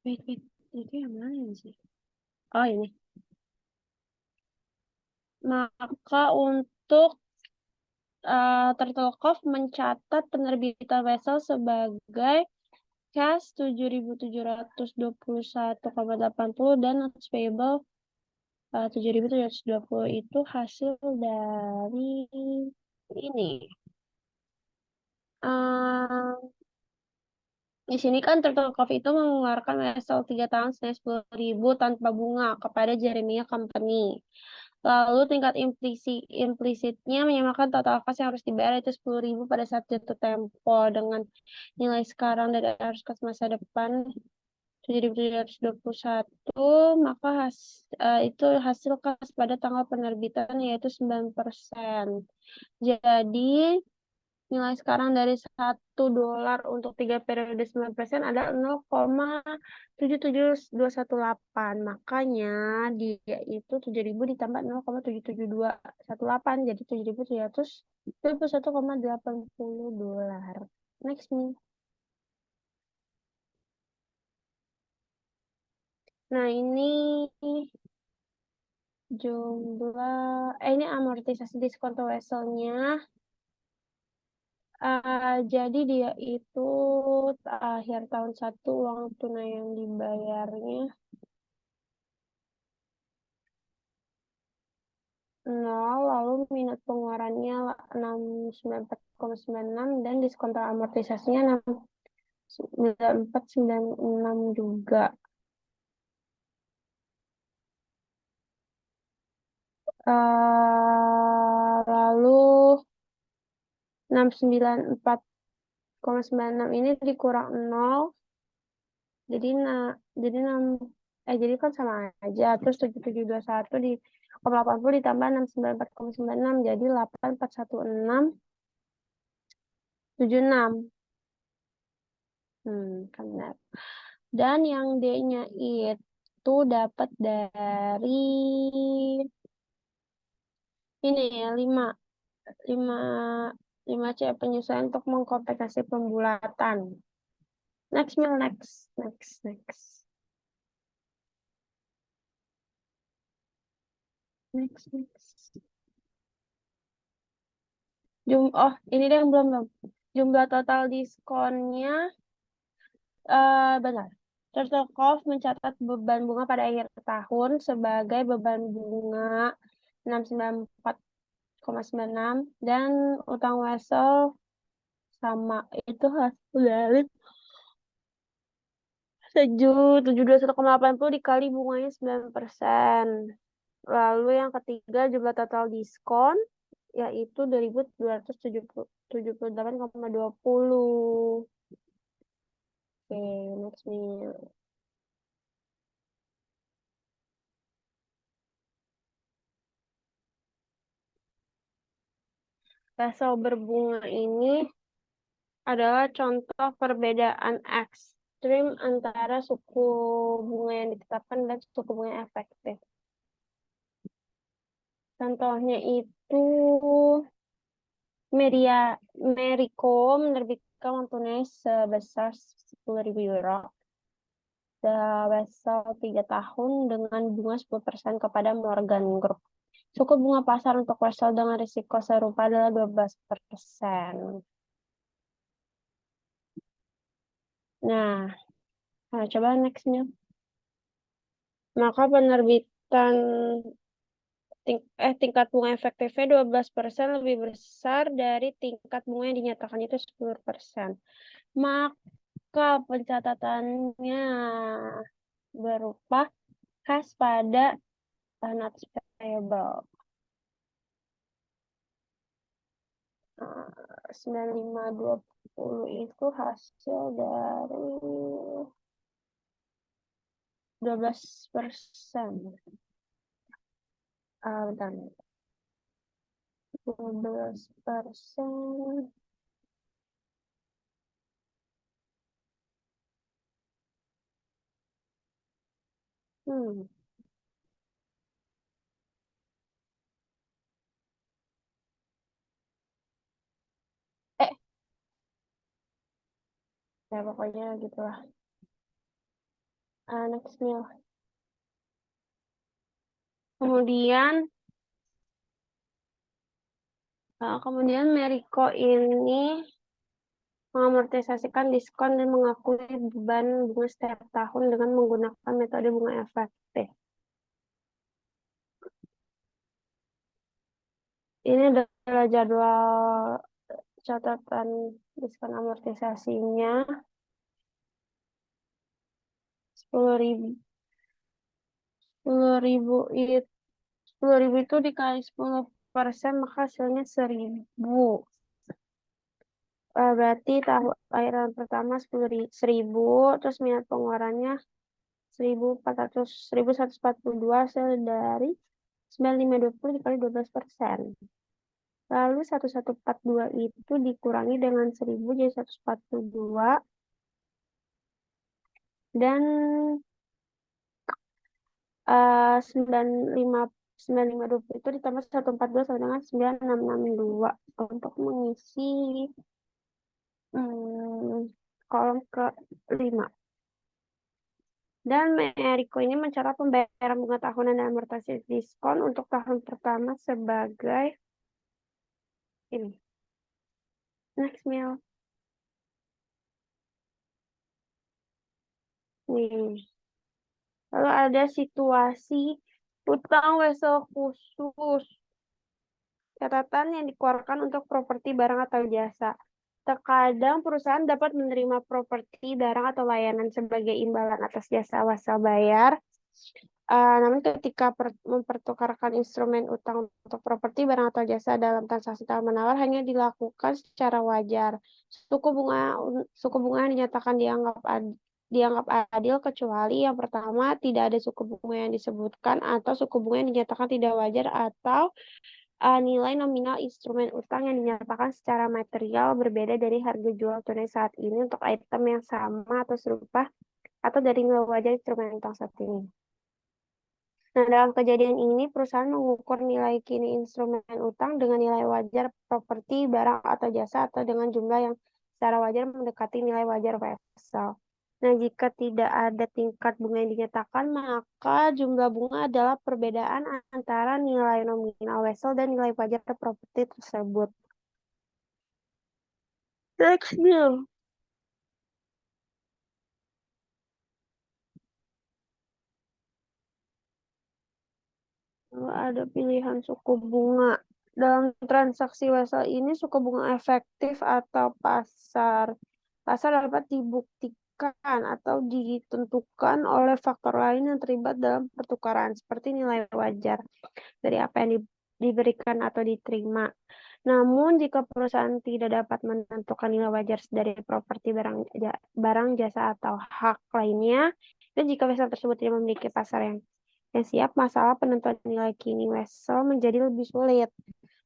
Wait. Itu yang mana sih? Oh, ini. Maka untuk Turtle Cove mencatat penerbitan vessel sebagai cash 7.721,80 dan notes payable 7.720 itu hasil dari ini. Di sini kan Turtle Cove itu mengeluarkan vessel 3 tahun senilai 10.000 tanpa bunga kepada Jeremiah Company. Lalu tingkat implisitnya menyamakan total kas yang harus dibayar itu 10.000 pada saat jatuh tempo dengan nilai sekarang dari arus kas masa depan 7.721, maka itu hasil kas pada tanggal penerbitan yaitu 9%. Jadi nilai sekarang dari $1 untuk 3 periode 9% adalah 0,77218. Makanya dia itu 7.000 ditambah 0,77218. Jadi $7.721,80. Next nih. Nah, ini jumlah, ini amortisasi diskon vesselnya. Jadi dia itu akhir tahun 1 uang tunai yang dibayarnya 0, lalu minus pengeluarannya 694,96 dan diskon amortisasinya 9496 juga. Lalu 694,96 ini dikurang 0 jadi jadi kan sama aja, terus 7721 di 80 ditambah 694,96 jadi 841676. Kan benar. Dan yang D-nya itu dapat dari ini ya 5 C penyesuaian untuk mengkompensasi pembulatan. Next. Ini deh yang belum. Jumlah total diskonnya benar. Turtle Cove mencatat beban bunga pada akhir tahun sebagai beban bunga 694,96 dan utang wesel sama itu hasil dari 7.721,80 dikali bunganya 9%. Lalu yang ketiga jumlah total diskon yaitu 2.278,20. Oke, next nih. Pasal berbunga ini adalah contoh perbedaan ekstrim antara suku bunga yang ditetapkan dan suku bunga yang efektif. Contohnya itu Meriko menerbitkan uang tunai sebesar 10.000 euro sebesar 3 tahun dengan bunga 10% kepada Morgan Group. Suku bunga pasar untuk Wesel dengan risiko serupa adalah 12%. Nah, coba next-nya. Maka penerbitan tingkat bunga efektifnya 12% lebih besar dari tingkat bunga yang dinyatakan itu 10%. Maka pencatatannya berupa khas pada notes payable. 9520 itu hasil dari 12%. Bentar. 12%. Hmm. Ya pokoknya gitulah. Next nih. Kemudian Meriko ini mengamortisasikan diskon dan mengakui beban bunga setiap tahun dengan menggunakan metode bunga efektif. Ini adalah jadwal catatan diskon amortisasinya. 10.000 10.000 itu dikali 10% maka hasilnya 1.000. Berarti tahun lahiran pertama 1.000, terus minat pengeluarannya 1.142 hasil dari 9.520 dikali 12%. Lalu 1.142 itu dikurangi dengan 1.000 jadi 142. Dan 9.520 itu ditambah 142 sama dengan 9.662 untuk mengisi kolom ke-5. Dan Meriko ini mencatat pembayaran bunga tahunan dan amortisasi diskon untuk tahun pertama sebagai ini. Next meal. Nih. Lalu ada situasi utang wesel khusus. Catatan yang dikeluarkan untuk properti barang atau jasa. Terkadang perusahaan dapat menerima properti barang atau layanan sebagai imbalan atas jasa wesel bayar. Namun ketika mempertukarkan instrumen utang untuk properti barang atau jasa dalam transaksi tawar-menawar hanya dilakukan secara wajar. Suku bunga yang dinyatakan dianggap adil kecuali yang pertama tidak ada suku bunga yang disebutkan atau suku bunga yang dinyatakan tidak wajar atau nilai nominal instrumen utang yang dinyatakan secara material berbeda dari harga jual tunai saat ini untuk item yang sama atau serupa atau dari nilai wajar instrumen utang saat ini. Nah, dalam kejadian ini, perusahaan mengukur nilai kini instrumen utang dengan nilai wajar properti, barang, atau jasa, atau dengan jumlah yang secara wajar mendekati nilai wajar wesel. Nah, jika tidak ada tingkat bunga yang dinyatakan, maka jumlah bunga adalah perbedaan antara nilai nominal wesel dan nilai wajar properti tersebut. Next, Bill. Ada pilihan suku bunga. Dalam transaksi wesel ini, suku bunga efektif atau pasar dapat dibuktikan diberikan atau ditentukan oleh faktor lain yang terlibat dalam pertukaran, seperti nilai wajar dari apa yang diberikan atau diterima. Namun, jika perusahaan tidak dapat menentukan nilai wajar dari properti barang, jasa, atau hak lainnya, dan jika wesel tersebut tidak memiliki pasar yang siap, masalah penentuan nilai kini wesel menjadi lebih sulit.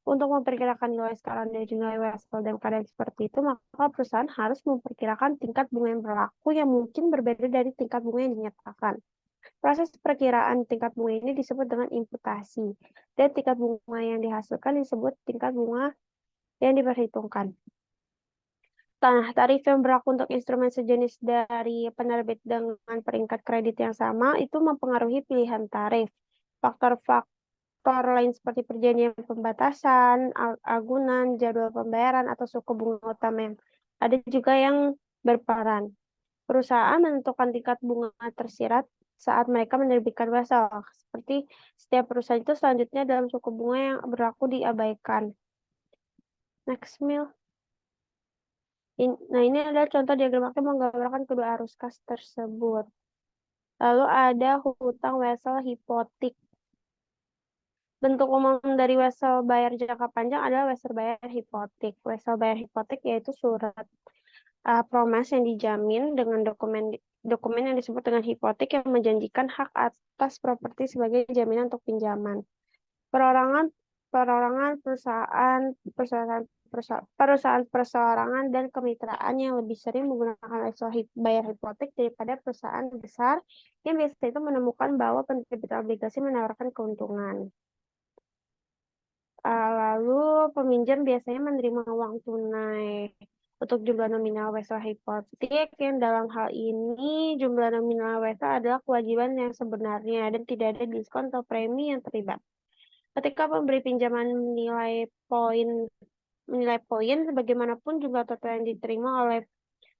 Untuk memperkirakan nilai skala dari nilai wesel dalam keadaan seperti itu, maka perusahaan harus memperkirakan tingkat bunga yang berlaku yang mungkin berbeda dari tingkat bunga yang dinyatakan. Proses perkiraan tingkat bunga ini disebut dengan imputasi, dan tingkat bunga yang dihasilkan disebut tingkat bunga yang diperhitungkan. Tarif yang berlaku untuk instrumen sejenis dari penerbit dengan peringkat kredit yang sama itu mempengaruhi pilihan tarif. Faktor lain seperti perjanjian pembatasan, agunan, jadwal pembayaran, atau suku bunga utama yang ada juga yang berperan. Perusahaan menentukan tingkat bunga tersirat saat mereka menerbitkan wesel. Seperti setiap perusahaan itu selanjutnya dalam suku bunga yang berlaku diabaikan. Next, Mil. Nah, ini adalah contoh diagram yang menggambarkan kedua arus kas tersebut. Lalu ada hutang wesel hipotik. Bentuk umum dari wesel bayar jangka panjang adalah wesel bayar hipotik. Wesel bayar hipotik yaitu surat promes yang dijamin dengan dokumen yang disebut dengan hipotik yang menjanjikan hak atas properti sebagai jaminan untuk pinjaman. Perorangan perusahaan perseorangan dan kemitraan yang lebih sering menggunakan wesel bayar hipotek daripada perusahaan besar yang biasanya itu menemukan bahwa penerbit obligasi menawarkan keuntungan. Lalu peminjam biasanya menerima uang tunai untuk jumlah nominal wesel hipotek yang dalam hal ini jumlah nominal wesel adalah kewajiban yang sebenarnya dan tidak ada diskon atau premi yang terlibat. Ketika pemberi pinjaman menilai poin bagaimanapun jumlah total yang diterima oleh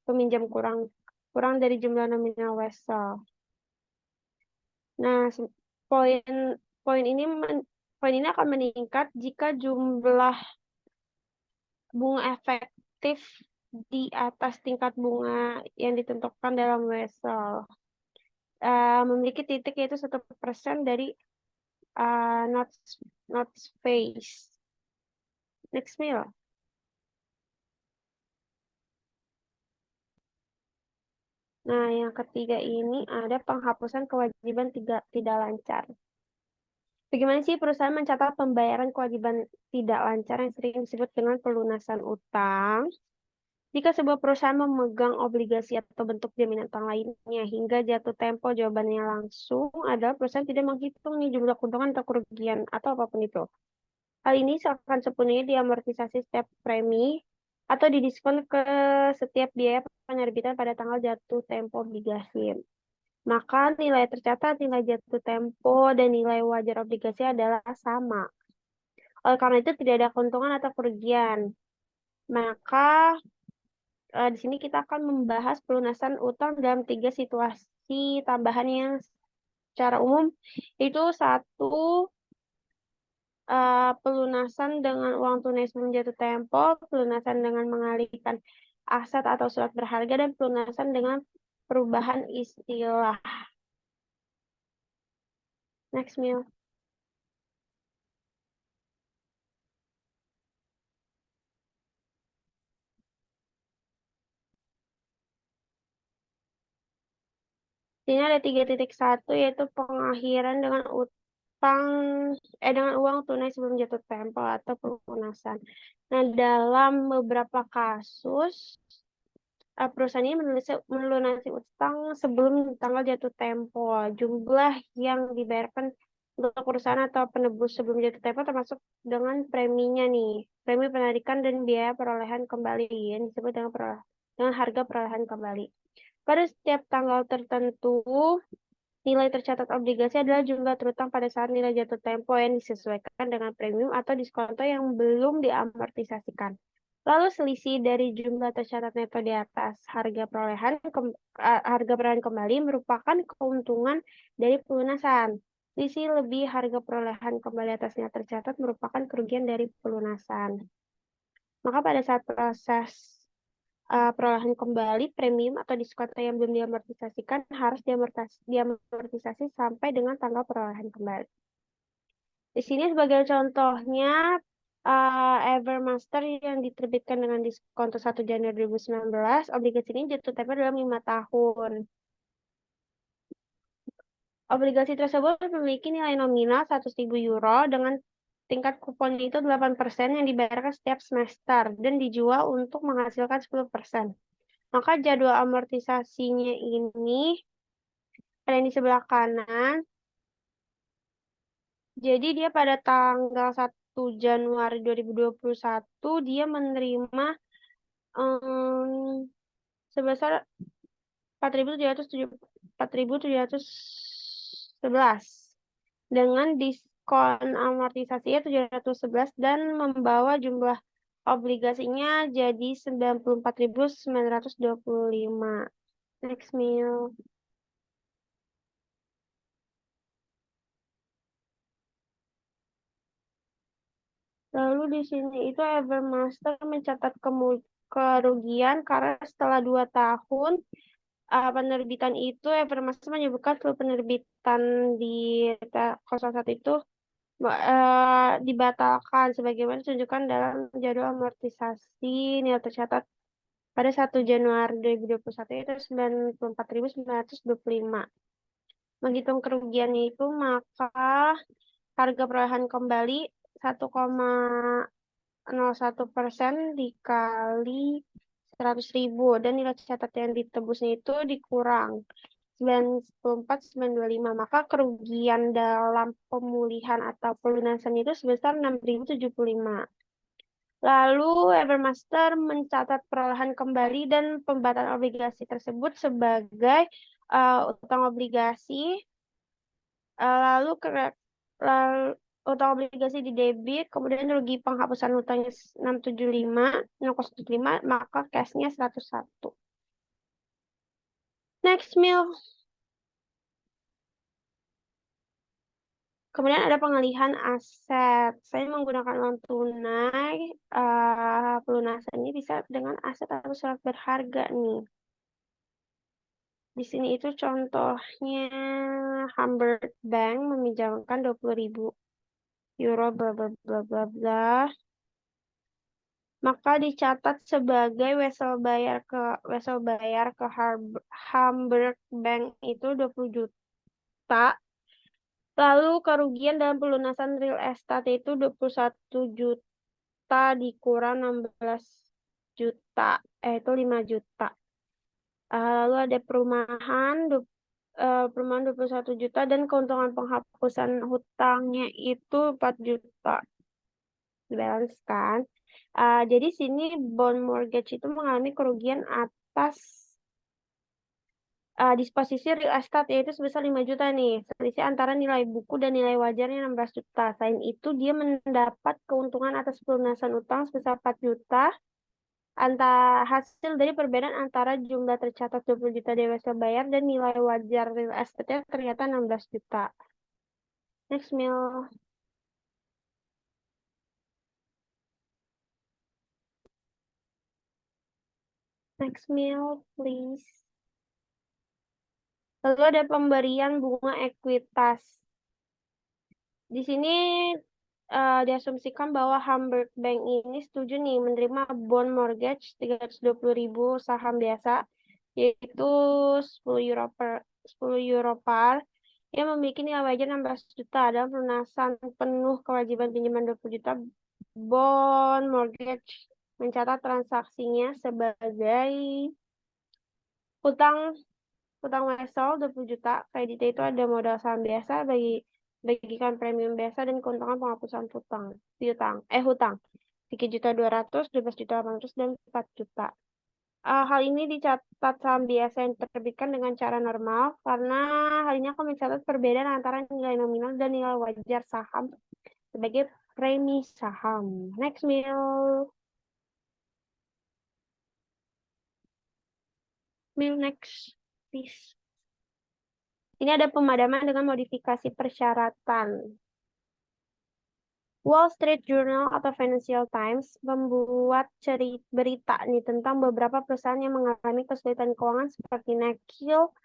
peminjam kurang dari jumlah nominal wesel. Nah, poin ini akan meningkat jika jumlah bunga efektif di atas tingkat bunga yang ditentukan dalam wesel memiliki titik yaitu 1% dari notes face. Next, Mil. Nah, yang ketiga ini ada penghapusan kewajiban tidak lancar. Bagaimana sih perusahaan mencatat pembayaran kewajiban tidak lancar yang sering disebut dengan pelunasan utang? Jika sebuah perusahaan memegang obligasi atau bentuk jaminan utang lainnya hingga jatuh tempo, jawabannya langsung adalah perusahaan tidak menghitung nih jumlah keuntungan atau kerugian atau apapun itu. Hal ini akan sepenuhnya diamortisasi setiap premi atau didiskon ke setiap biaya penerbitan pada tanggal jatuh tempo obligasi. Maka nilai tercatat, nilai jatuh tempo, dan nilai wajar obligasi adalah sama. Oleh karena itu tidak ada keuntungan atau kerugian. Maka di sini kita akan membahas pelunasan utang dalam 3 situasi tambahan yang secara umum itu satu, pelunasan dengan uang tunai sebelum jatuh tempo, pelunasan dengan mengalihkan aset atau surat berharga, dan pelunasan dengan perubahan istilah. Next, Mil. Sini ada 3.1 yaitu pengakhiran dengan uang tunai sebelum jatuh tempo atau pelunasan. Nah, dalam beberapa kasus perusahaan ini melunasi utang sebelum tanggal jatuh tempo. Jumlah yang dibayarkan untuk perusahaan atau penebus sebelum jatuh tempo termasuk dengan preminya nih. Premi penarikan dan biaya perolehan kembali yang disebut dengan harga perolehan kembali. Pada setiap tanggal tertentu, nilai tercatat obligasi adalah jumlah terutang pada saat nilai jatuh tempo yang disesuaikan dengan premium atau diskonto yang belum diamortisasikan. Lalu selisih dari jumlah tercatat neto di atas harga perolehan kembali merupakan keuntungan dari pelunasan. Selisih lebih harga perolehan kembali atasnya tercatat merupakan kerugian dari pelunasan. Maka pada saat proses perolehan kembali premium atau diskon yang belum diamortisasikan harus diamortisasi sampai dengan tanggal perolehan kembali. Di sini sebagai contohnya Evermaster yang diterbitkan dengan diskon 1 Januari 2019, obligasi ini jatuh tempo dalam 5 tahun. Obligasi tersebut memiliki nilai nominal 100.000 euro dengan tingkat kupon itu 8% yang dibayarkan setiap semester dan dijual untuk menghasilkan 10%. Maka jadwal amortisasinya ini ada yang di sebelah kanan. Jadi dia pada tanggal 1 Januari 2021 dia menerima sebesar 4.711 dengan diskon amortisasinya 711 dan membawa jumlah obligasinya jadi 94.925. Next Mil. Lalu di sini itu Evermaster mencatat kerugian karena setelah 2 tahun penerbitan itu Evermaster menyebutkan seluruh penerbitan di 01 itu dibatalkan sebagaimana ditunjukkan dalam jadwal amortisasi nilai tercatat pada 1 Januari 2021 itu 94.925. Menghitung kerugiannya itu maka harga perolehan kembali 1,01% dikali 100.000 dan nilai catat yang ditebusnya itu dikurang 94.925, maka kerugian dalam pemulihan atau pelunasan itu sebesar 6.075. Lalu Evermaster mencatat perolehan kembali dan pembatalan obligasi tersebut sebagai utang obligasi, lalu utang obligasi di debit, kemudian rugi penghapusan hutangnya 675, maka cashnya 101. Next Mil. Kemudian ada pengalihan aset. Saya menggunakan uang tunai. Pelunasannya bisa dengan aset atau surat berharga nih. Di sini itu contohnya Hamburg Bank meminjamkan 20.000 euro bla bla bla bla bla. Maka dicatat sebagai wesel bayar ke Hamburg Bank itu 20 juta. Lalu kerugian dalam pelunasan real estate itu 21 juta dikurang 16 juta, itu 5 juta. Lalu ada perumahan 21 juta dan keuntungan penghapusan hutangnya itu 4 juta. Balance kan? Jadi sini bond mortgage itu mengalami kerugian atas disposisi real estate yaitu sebesar 5 juta nih. Selisih antara nilai buku dan nilai wajarnya 16 juta. Selain itu dia mendapat keuntungan atas pelunasan utang sebesar 4 juta. Hasil dari perbedaan antara jumlah tercatat 20 juta dewasa bayar dan nilai wajar real estate ternyata 16 juta. Next Mil. Next Mil, please. Lalu ada pemberian bunga ekuitas. Di sini diasumsikan bahwa Hamburg Bank ini setuju nih menerima bond mortgage 320.000 saham biasa, yaitu 10 euro par yang memiliki nilai wajar 16 juta dalam pelunasan penuh kewajiban pinjaman 20 juta. Bond mortgage mencatat transaksinya sebagai utang wesel 20 juta. Kreditnya itu ada modal saham biasa, bagikan premium biasa dan keuntungan penghapusan hutang. 3.200.000, 12.800.000 dan 4 juta. Hal ini dicatat saham biasa yang diterbitkan dengan cara normal karena hal ini akan mencatat perbedaan antara nilai nominal dan nilai wajar saham sebagai premi saham. Next Mil. Next please. Ini ada pemadaman dengan modifikasi persyaratan. Wall Street Journal atau Financial Times membuat berita nih tentang beberapa perusahaan yang mengalami kesulitan keuangan seperti Nekhil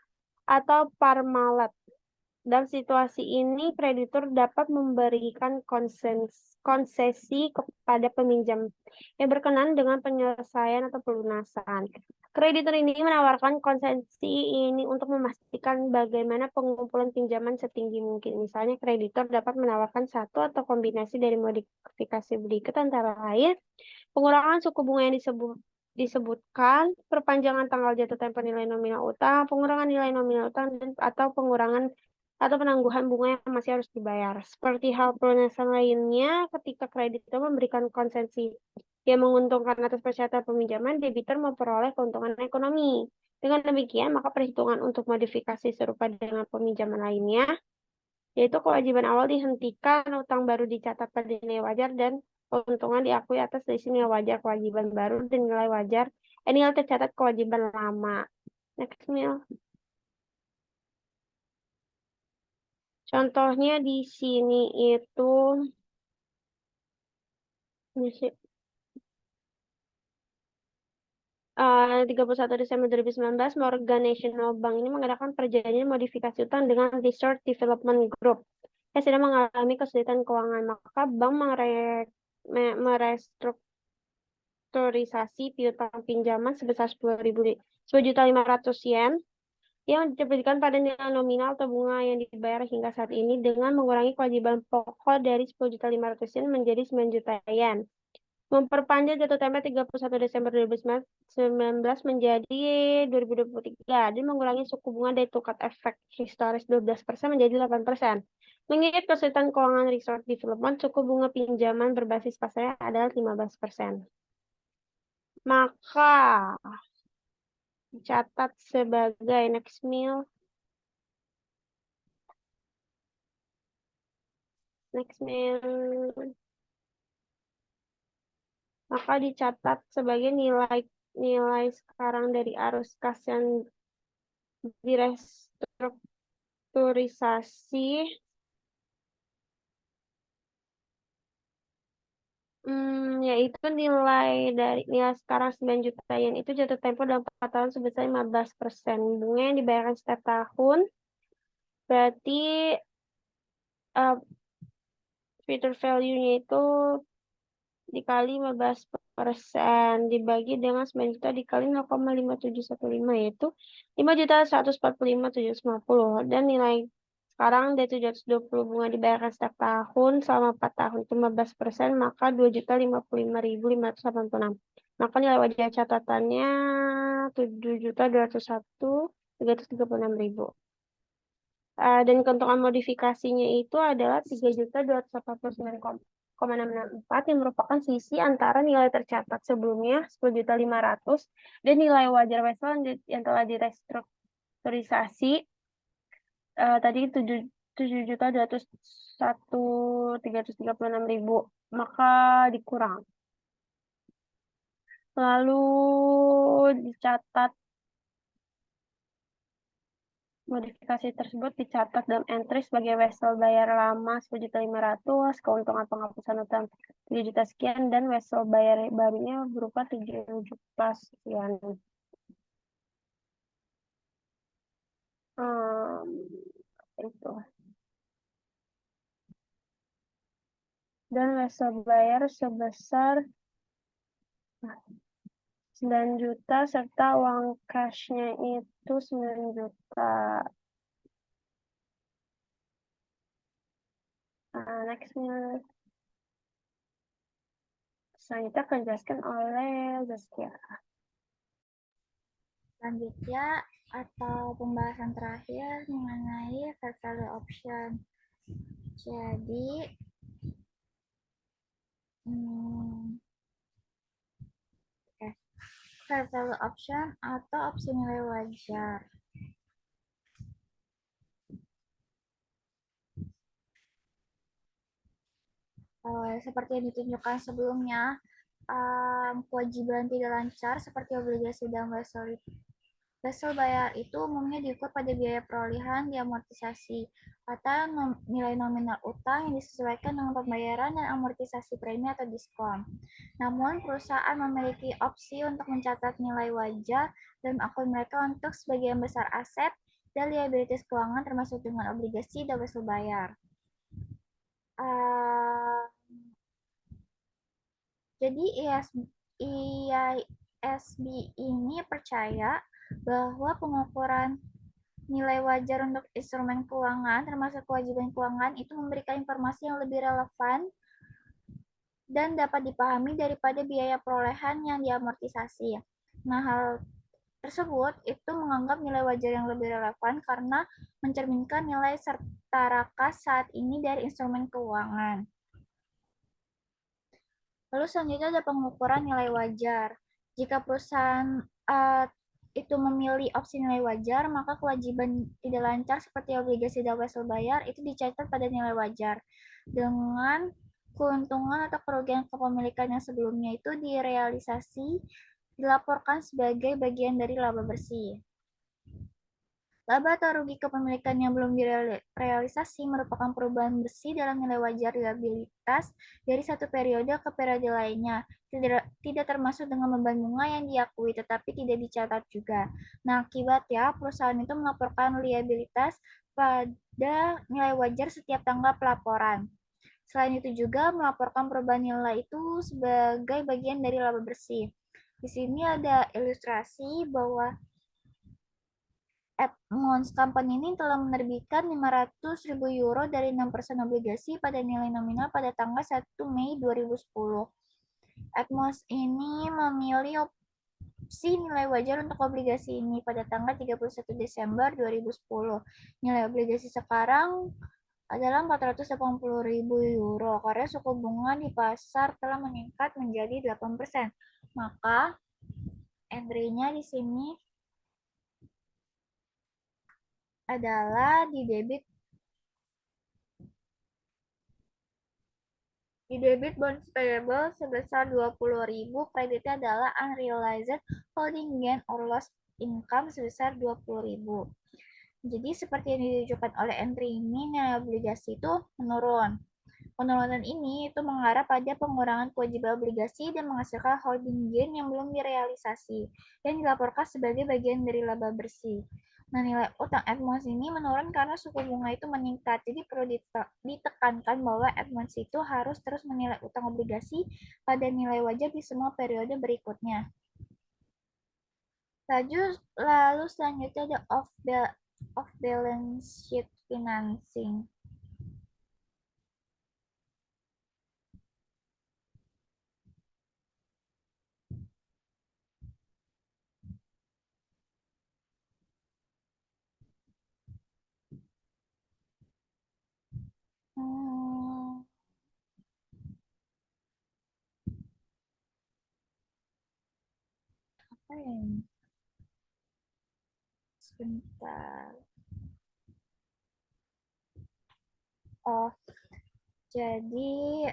atau Parmalat. Dalam situasi ini, kreditur dapat memberikan konsesi kepada peminjam yang berkenan dengan penyelesaian atau pelunasan. Kreditur ini menawarkan konsesi ini untuk memastikan bagaimana pengumpulan pinjaman setinggi mungkin. Misalnya, kreditur dapat menawarkan satu atau kombinasi dari modifikasi berikut antara lain pengurangan suku bunga yang disebutkan, perpanjangan tanggal jatuh tempo nilai nominal utang, pengurangan nilai nominal utang, atau pengurangan atau penangguhan bunga yang masih harus dibayar. Seperti hal pelunasan lainnya, ketika kreditur memberikan konsesi yang menguntungkan atas persyaratan peminjaman, debitur memperoleh keuntungan ekonomi. Dengan demikian, maka perhitungan untuk modifikasi serupa dengan peminjaman lainnya, yaitu kewajiban awal dihentikan, utang baru dicatat pada nilai wajar, dan keuntungan diakui atas selisih nilai wajar kewajiban baru dan nilai wajar, nilai tercatat kewajiban lama. Next, Mil. Contohnya di sini itu ini sih, 31 Desember 2019, Morgan National Bank ini mengadakan perjanjian modifikasi utang dengan Resort Development Group yang sedang mengalami kesulitan keuangan. Maka bank merestrukturisasi piutang pinjaman sebesar 10.500 yen yang diterbitkan pada nilai nominal atau bunga yang dibayar hingga saat ini dengan mengurangi kewajiban pokok dari 10.500 yen menjadi 9 juta yen. Memperpanjang jatuh tempo 31 Desember 2019 menjadi 2023 dan mengurangi suku bunga dari tingkat efek historis 12% menjadi 8%. Mengingat kesulitan keuangan resort development, suku bunga pinjaman berbasis pasarnya adalah 15%. Maka dicatat sebagai next meal. Maka dicatat sebagai nilai sekarang dari arus kas yang direstrukturisasi, yaitu nilai sekarang 9 juta yen itu jatuh tempo dalam 4 tahun sebesar 15%. Bunga yang dibayarkan setiap tahun berarti future value-nya itu dikali 15% dibagi dengan 9 juta dikali 0,5715 yaitu 5.145.750 dan nilai sekarang dari 720 bunga dibayarkan setiap tahun selama 4 tahun 15% maka 2.055.586. Maka nilai wajar catatannya 7.201.336.000. Dan keuntungan modifikasinya itu adalah 3.284 yang merupakan sisi antara nilai tercatat sebelumnya 10.500 dan nilai wajar vessel yang telah direstrukturisasi tadi 7.201.336.000 maka dikurang. Lalu dicatat modifikasi tersebut dicatat dalam entry sebagai wesel bayar lama 10.500.000, keuntungan penghapusan utang 3 juta sekian, dan wesel bayar barunya berupa 7 juta sekian. Itu. Dan wesel bayar sebesar 9 juta serta uang cashnya itu 9 juta. Next, selanjutnya akan dijelaskan oleh Zaskia. Selanjutnya atau pembahasan terakhir mengenai fair value option. Jadi fair value option atau opsi nilai wajar. Seperti yang ditunjukkan sebelumnya, kewajiban tidak lancar seperti obligasi dan wesel Wesel bayar itu umumnya diukur pada biaya perolehan diamortisasi atau nilai nominal utang yang disesuaikan dengan pembayaran dan amortisasi premi atau diskon. Namun, perusahaan memiliki opsi untuk mencatat nilai wajar dalam akun mereka untuk sebagian besar aset dan liabilitas keuangan termasuk dengan obligasi dan wesel bayar. Jadi IASB ini percaya bahwa pengukuran nilai wajar untuk instrumen keuangan termasuk kewajiban keuangan itu memberikan informasi yang lebih relevan dan dapat dipahami daripada biaya perolehan yang diamortisasi. Nah, hal tersebut itu menganggap nilai wajar yang lebih relevan karena mencerminkan nilai serta rakas saat ini dari instrumen keuangan. Lalu selanjutnya ada pengukuran nilai wajar. Jika perusahaan itu memilih opsi nilai wajar, maka kewajiban tidak lancar seperti obligasi dan wesel bayar itu dicatat pada nilai wajar. Dengan keuntungan atau kerugian kepemilikan yang sebelumnya itu direalisasi, dilaporkan sebagai bagian dari laba bersih. Laba atau rugi kepemilikan yang belum direalisasi merupakan perubahan bersih dalam nilai wajar liabilitas dari satu periode ke periode lainnya. Tidak termasuk dengan beban bunga yang diakui, tetapi tidak dicatat juga. Nah, akibatnya perusahaan itu melaporkan liabilitas pada nilai wajar setiap tanggal pelaporan. Selain itu juga melaporkan perubahan nilai itu sebagai bagian dari laba bersih. Di sini ada ilustrasi bahwa Edmonds Company ini telah menerbitkan 500.000 euro dari 6% obligasi pada nilai nominal pada tanggal 1 Mei 2010. Edmonds ini memilih opsi nilai wajar untuk obligasi ini pada tanggal 31 Desember 2010. Nilai obligasi sekarang adalah 480.000 euro karena suku bunga di pasar telah meningkat menjadi 8%. Maka entry-nya di sini adalah di debit bonds payable sebesar 20.000, kreditnya adalah unrealized holding gain or loss income sebesar 20.000. Jadi seperti yang ditunjukkan oleh entry ini, nilai obligasi itu menurun. Penurunan ini itu mengarah pada pengurangan kewajiban obligasi dan menghasilkan holding gain yang belum direalisasi yang dilaporkan sebagai bagian dari laba bersih. Nah, nilai utang Edmonds ini menurun karena suku bunga itu meningkat. Jadi perlu ditekankan bahwa Edmonds itu harus terus menilai utang obligasi pada nilai wajar di semua periode berikutnya. Lalu selanjutnya ada off balance sheet financing. Hmm, apa ya ini? Sebentar. Oh, jadi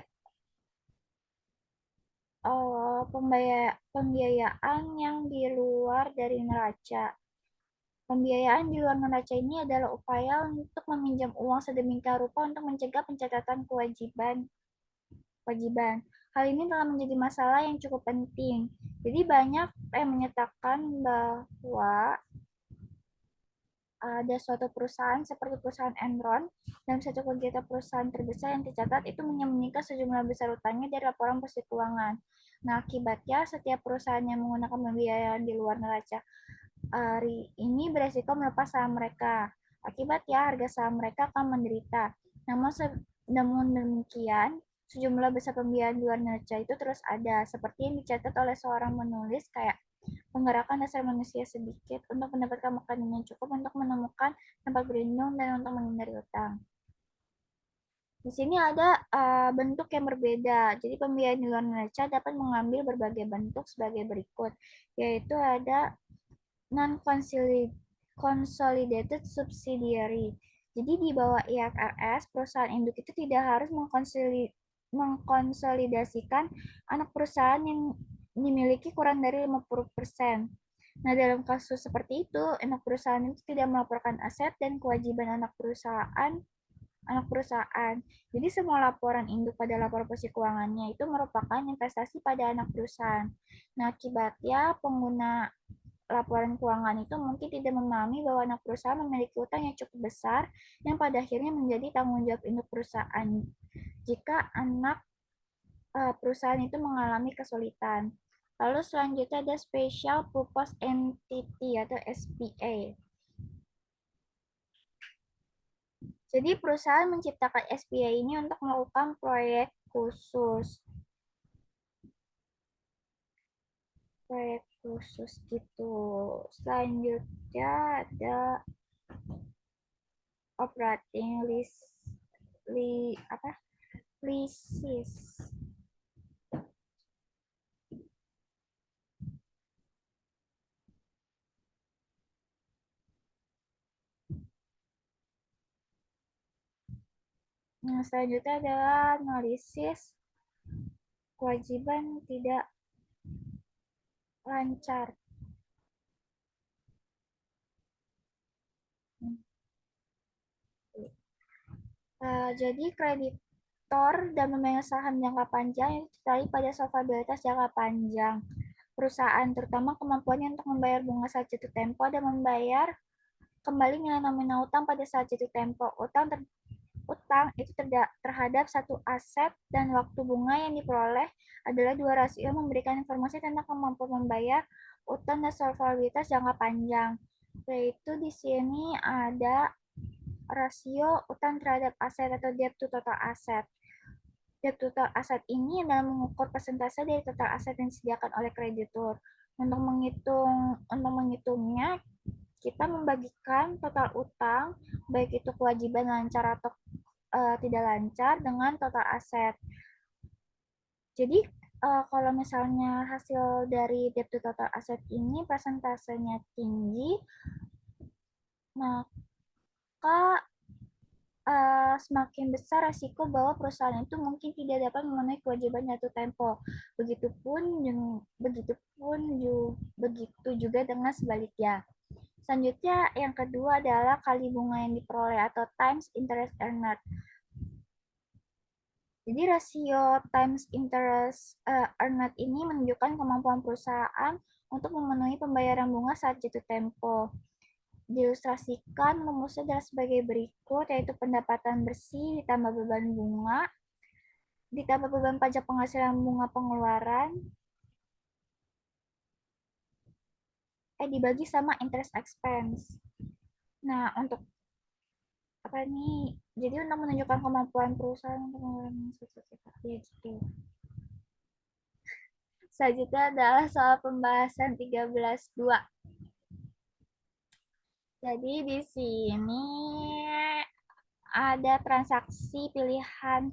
pembiayaan yang di luar dari neraca. Pembiayaan di luar neraca ini adalah upaya untuk meminjam uang sedemikian rupa untuk mencegah pencatatan kewajiban. Hal ini telah menjadi masalah yang cukup penting. Jadi banyak yang menyatakan bahwa ada suatu perusahaan seperti perusahaan Enron dan satu kegiatan perusahaan terbesar yang tercatat itu menyembunyikan sejumlah besar utangnya dari laporan posisi keuangan. Nah, akibatnya setiap perusahaan yang menggunakan pembiayaan di luar neraca hari ini beresiko melepas saham mereka. Akibatnya harga saham mereka akan menderita. Namun demikian, sejumlah besar pembiayaan di luar neraca itu terus ada, seperti yang dicatat oleh seorang menulis kayak menggerakkan dasar manusia sedikit untuk mendapatkan makanan yang cukup untuk menemukan tempat berlindung dan untuk menghindari utang. Di sini ada bentuk yang berbeda. Jadi pembiayaan di luar neraca dapat mengambil berbagai bentuk sebagai berikut, yaitu ada non-consolidated subsidiary. Jadi di bawah IFRS, perusahaan induk itu tidak harus mengkonsolidasikan anak perusahaan yang dimiliki kurang dari 50%. Nah, dalam kasus seperti itu, anak perusahaan itu tidak melaporkan aset dan kewajiban anak perusahaan. Jadi semua laporan induk pada laporan posisi keuangannya itu merupakan investasi pada anak perusahaan. Nah, akibatnya pengguna laporan keuangan itu mungkin tidak memahami bahwa anak perusahaan memiliki utang yang cukup besar yang pada akhirnya menjadi tanggung jawab induk perusahaan jika anak perusahaan itu mengalami kesulitan. Lalu selanjutnya ada Special Purpose Entity atau SPA. Jadi perusahaan menciptakan SPA ini untuk melakukan proyek khusus. Proyek khusus gitu. Selanjutnya ada operating list apa? Leases. Nah, selanjutnya adalah analisis kewajiban tidak lancar. Jadi kreditor dan pemegang saham jangka panjang yang dicari pada solvabilitas jangka panjang perusahaan, terutama kemampuannya untuk membayar bunga saat jatuh tempo dan membayar kembali nilai nominal utang pada saat jatuh tempo. Utang itu terhadap satu aset dan waktu bunga yang diperoleh adalah dua rasio yang memberikan informasi tentang kemampuan membayar utang dan solvabilitas jangka panjang. Yaitu di sini ada rasio utang terhadap aset atau debt to total asset. Debt to total asset ini adalah mengukur persentase dari total aset yang disediakan oleh kreditur. Untuk menghitungnya, kita membagikan total utang, baik itu kewajiban lancar atau tidak lancar, dengan total aset. Jadi kalau misalnya hasil dari debt to total asset ini persentasenya tinggi, maka semakin besar resiko bahwa perusahaan itu mungkin tidak dapat memenuhi kewajiban jatuh tempo. Begitu juga dengan sebaliknya. Selanjutnya yang kedua adalah kali bunga yang diperoleh atau times interest earned. Jadi rasio times interest earned ini menunjukkan kemampuan perusahaan untuk memenuhi pembayaran bunga saat jatuh tempo. Diilustrasikan rumusnya adalah sebagai berikut, yaitu pendapatan bersih ditambah beban bunga, ditambah beban pajak penghasilan bunga pengeluaran, dibagi sama interest expense. Nah, untuk apa nih? Jadi untuk menunjukkan kemampuan perusahaan untuk mengurangi ya gitu. Selanjutnya adalah soal pembahasan 13.2. Jadi di sini ada pilihan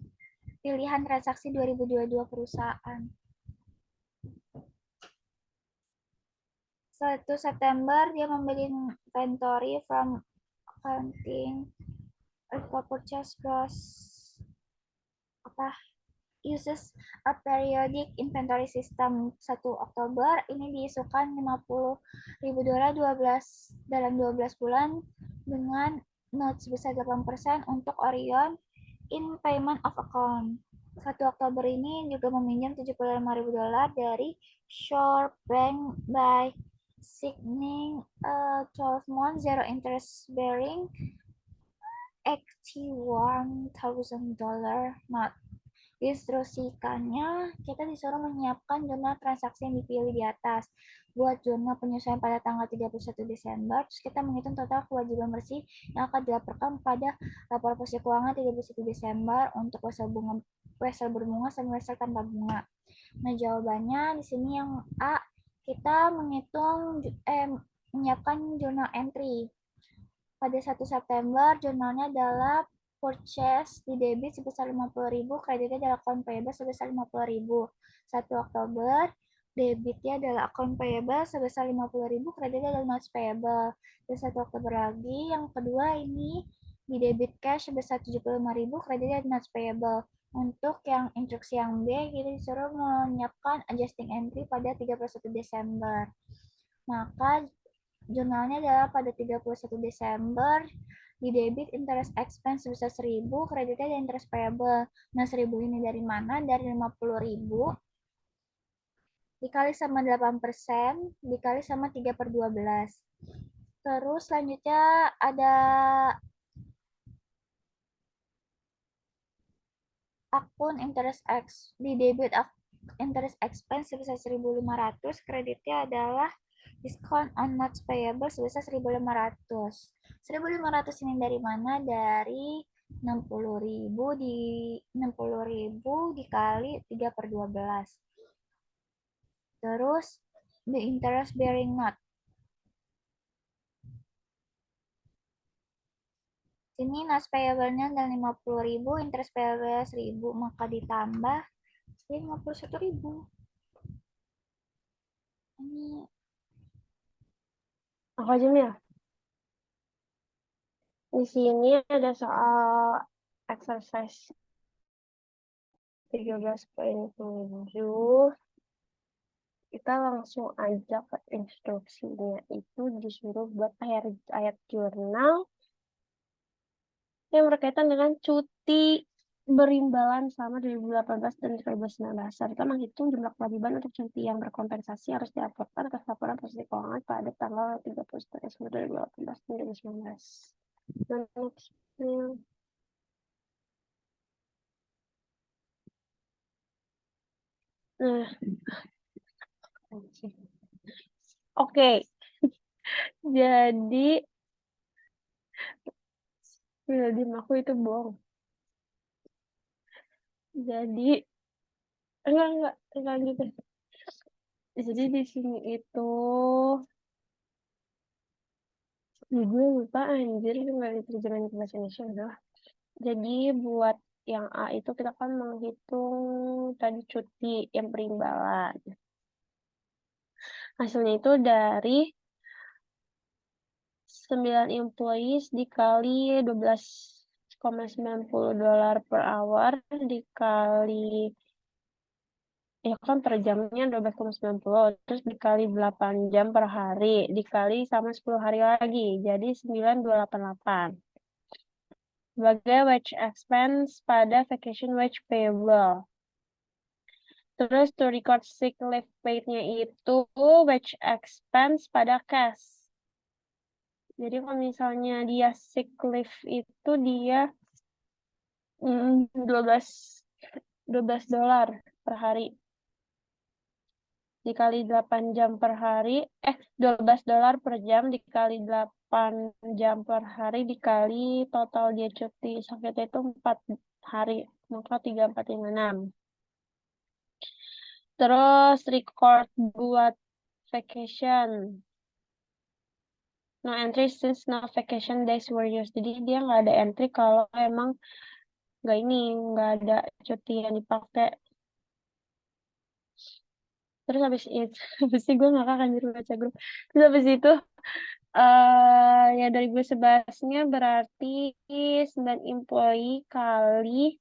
transaksi 2022 perusahaan. 1 September dia membeli inventory from accounting for purchase gross uses a periodic inventory system. 1 Oktober ini diisukan $50.000 dalam 12 bulan dengan note sebesar 8% untuk Orion in payment of account. 1 Oktober ini juga meminjam $75.000 dari Shore Bank by signing a 12-month zero interest bearing $81,000 note. Diinstruksikannya, kita disuruh menyiapkan jurnal transaksi yang dipilih di atas. Buat jurnal penyesuaian pada tanggal 31 Desember, terus kita menghitung total kewajiban bersih yang akan dilaporkan pada lapor posisi keuangan 31 Desember untuk wesel berbunga sama wesel tanpa bunga. Nah, jawabannya di sini yang A, kita menyiapkan jurnal entry. Pada 1 September, jurnalnya adalah purchase di debit sebesar 50.000, kreditnya adalah account payable sebesar 50.000. 1 Oktober, debitnya adalah account payable sebesar 50.000, kreditnya adalah notes payable. Dan 1 Oktober lagi, yang kedua ini di debit cash sebesar 75.000, kreditnya adalah notes payable. Untuk yang instruksi yang B, kita disuruh menyiapkan adjusting entry pada 31 Desember. Maka jurnalnya adalah pada 31 Desember di debit interest expense sebesar 1.000, kreditnya ada interest payable. Nah, 1.000 ini dari mana? Dari 50.000 dikali sama 8% dikali sama 3/12. Terus selanjutnya ada akun interest X di debit interest expense sebesar 1.500, kreditnya adalah diskon on notes payable sebesar 1.500. 1.500 ini dari mana? Dari 60.000 dikali 3/12. Terus the interest bearing note. Sini notes payable-nya adalah 50.000, interest payable 1.000, maka ditambah 51.000. Ini Aku aja ya. Di sini ada soal exercise 13.7. Kita langsung aja ke instruksinya. Itu disuruh buat ayat jurnal yang berkaitan dengan cuti berimbalan selama 2018 dan 2019 serta menghitung jumlah kewajiban untuk cuti yang berkompensasi harus dilaporkan ke laporan posisi keuangan pada tanggal 31 Desember 2018 dan 2019. Dan nah, oke. Jadi aku itu bohong. Jadi enggak gitu. Jadi di sini itu gue lupa anjir nggak diterjemahin ke bahasa Indonesia udah. Jadi buat yang A itu kita kan menghitung tadi cuti yang perimbalan. Hasilnya itu dari 9 employees dikali $12,90 per hour dikali ya kan per jamnya 12,90 terus dikali 8 jam per hari dikali sama 10 hari lagi jadi 9,288 sebagai wage expense pada vacation wage payable. Terus to record sick leave paid-nya itu wage expense pada cash. Jadi kalau misalnya dia sick leave itu dia 12 dolar per hari dikali 8 jam per hari 12 dolar per jam dikali 8 jam per hari dikali total dia cuti sakitnya itu 4 hari maka 3, 4, 5, 6. Terus record buat vacation no entry since no vacation days were used. Jadi dia nggak ada entry kalau emang nggak ada cuti yang dipakai. Terus habis itu habis itu gue ngakak anjir baca grup. Terus habis itu ya 2011-nya berarti 9 employee kali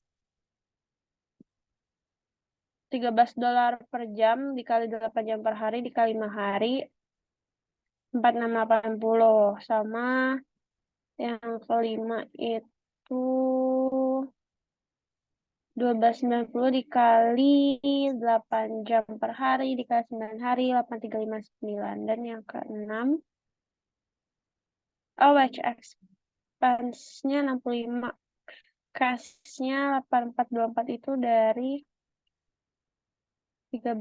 13 dolar per jam dikali 8 jam per hari dikali 5 hari 4,680 sama yang kelima itu 12,90 dikali 8 jam per hari dikali 9 hari 8,359 dan yang keenam wage expense-nya 65 cash-nya 8,424 itu dari 13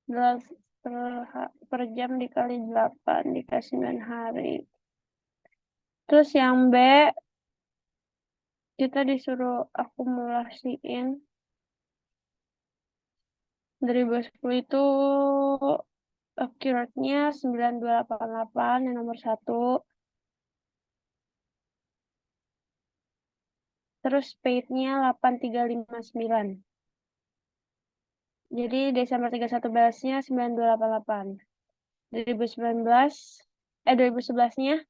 dolar per jam dikali 8 dikali 9 hari. Terus yang B kita disuruh akumulasiin dari 2010 itu accurate-nya 9288 yang nomor 1. Terus paid-nya 8359. Jadi Desember 31 balasnya 9288. 2019 2011-nya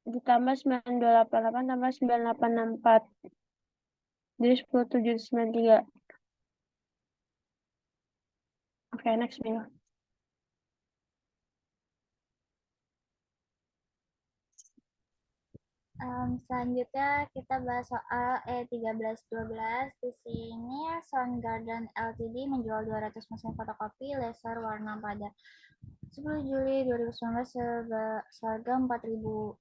ditambah 9288 tambah 9864. Jadi 10793. Oke, next Mil. Selanjutnya kita bahas soal E1312. Di sini Soundgarden Ltd menjual 200 mesin fotokopi laser warna pada 10 Juli 2019 seharga 4.000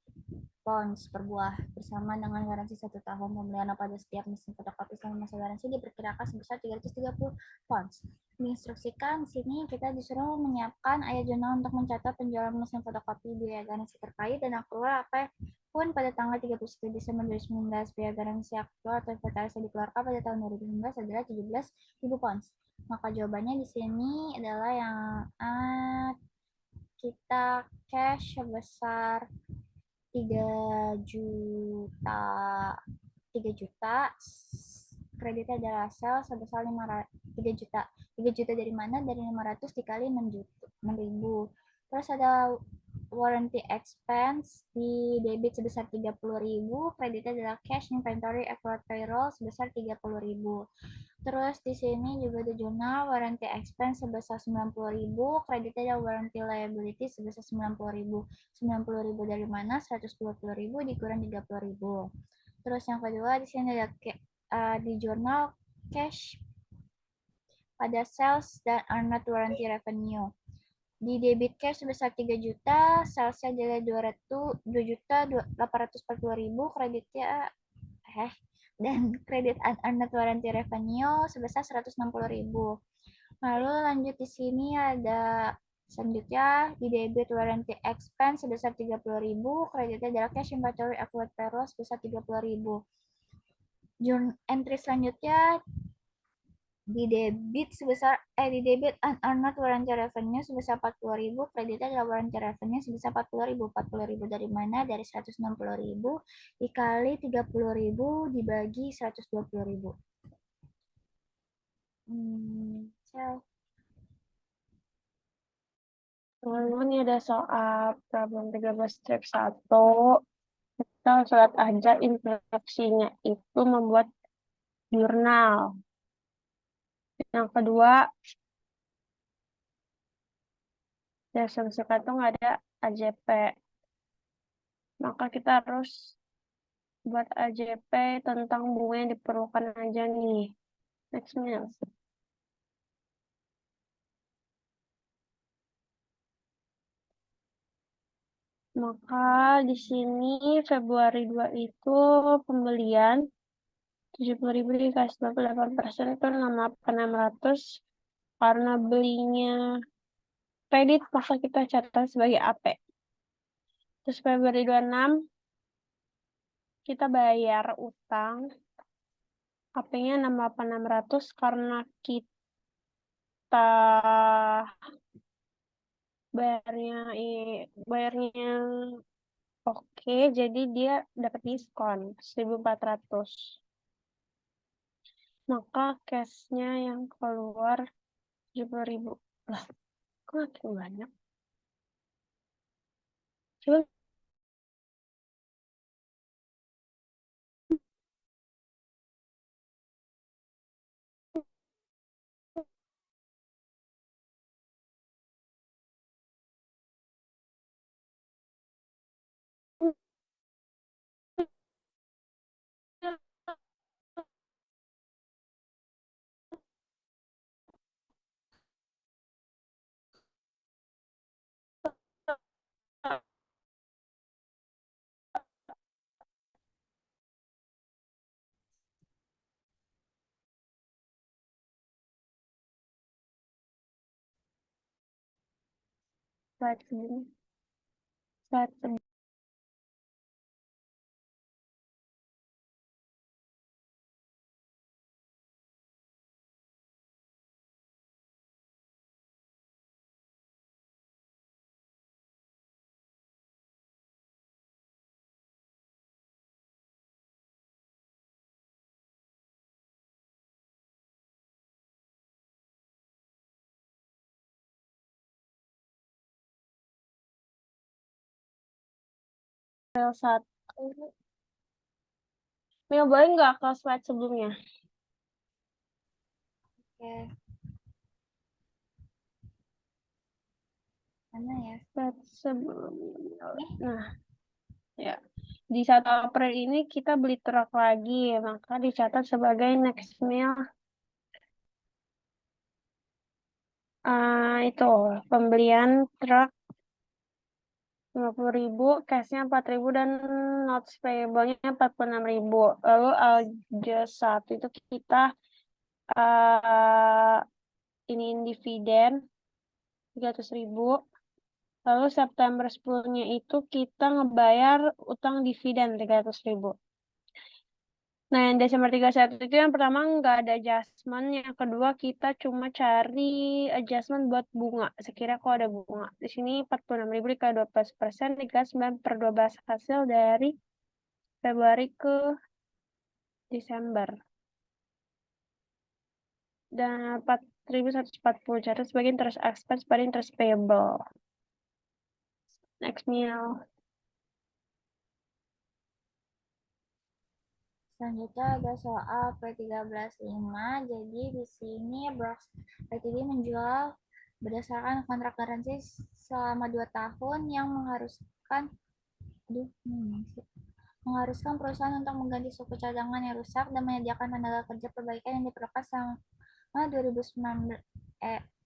pounds per buah bersama dengan garansi 1 tahun pembelian pada setiap mesin fotokopi selama masa garansi diperkirakan sebesar 330 pounds. Diinstruksikan di sini kita disuruh menyiapkan ayat jurnal untuk mencatat penjualan mesin fotokopi biaya garansi terkait dan akrual apa pun pada tanggal 31 Desember 2019 biaya garansi aktual atau inventaris yang dikeluarkan pada tahun 2019 adalah 17.000 pounds. Maka jawabannya di sini adalah yang kita cash sebesar 3 juta 3 juta, kreditnya adalah sel sebesar 3 juta. 3 juta dari mana? Dari 500 dikali 6 juta, 6.000. Terus ada warranty expense di debit sebesar 30.000, kreditnya adalah cash inventory accrued payroll sebesar 30.000. Terus di sini juga ada jurnal warranty expense sebesar 90.000, kreditnya ada warranty liability sebesar 90.000. 90.000 dari mana? 120.000 dikurang 30.000. Terus yang kedua di sini ada di jurnal cash pada sales dan earned warranty revenue. Di debit cash sebesar 3 juta, salesnya adalah 2 juta 840.000, kreditnya dan kredit unearned warranty revenue sebesar 160.000. Lalu lanjut di sini ada selanjutnya di debit warranty expense sebesar 30.000, kreditnya adalah cash inventory accrued payroll sebesar 30.000. Entry selanjutnya di debit unearned warranty revenue sebesar 40.000, kreditnya adalah warranty revenue sebesar 40.000. 40.000 dari mana? Dari 160.000 dikali 30.000 dibagi 120.000. Lalu ini ada soal problem 13-1. Kita lihat aja instruksinya itu membuat jurnal. Yang kedua, dasar suka itu nggak ada AJP. Maka kita harus buat AJP tentang bunga yang diperlukan aja nih. Next minute. Maka di sini Februari 2 itu pembelian 70.000 dikasih 28% itu 6.600 karena belinya kredit maka kita catat sebagai AP. Terus Februari 26 kita bayar utang AP-nya 6.600 karena kita bayarnya oke, jadi dia dapat diskon 1.400. Maka cashnya yang keluar 70.000. Lah, kok makin banyak? Coba slide segini. Slide segini. File 1. Mil, boleh nggak ke slide sebelumnya? Oke. Mana ya? Slide sebelumnya. Nah, ya. di 1 April ini kita beli truk lagi, maka dicatat sebagai next meal. Itu pembelian truk 50.000, cashnya 4.000 dan notes payable-nya 46.000. Lalu adjust 1 itu kita iniin dividen 300.000. Lalu September 10-nya itu kita ngebayar utang dividen 300.000. Nah, yang Desember 31 itu yang pertama nggak ada adjustment. Yang kedua kita cuma cari adjustment buat bunga. Sekira kok ada bunga. Di sini 46.000 dikali 12% dikali 9/12 hasil dari Februari ke Desember. Dan 4.140 catat sebagai interest expense pada interest payable. Next meal. Selanjutnya ada soal P13.5. Jadi di sini Brox Ltd menjual berdasarkan kontrak garansi selama 2 tahun yang mengharuskan perusahaan untuk mengganti suku cadangan yang rusak dan menyediakan tenaga kerja perbaikan yang diperlukan selama 2019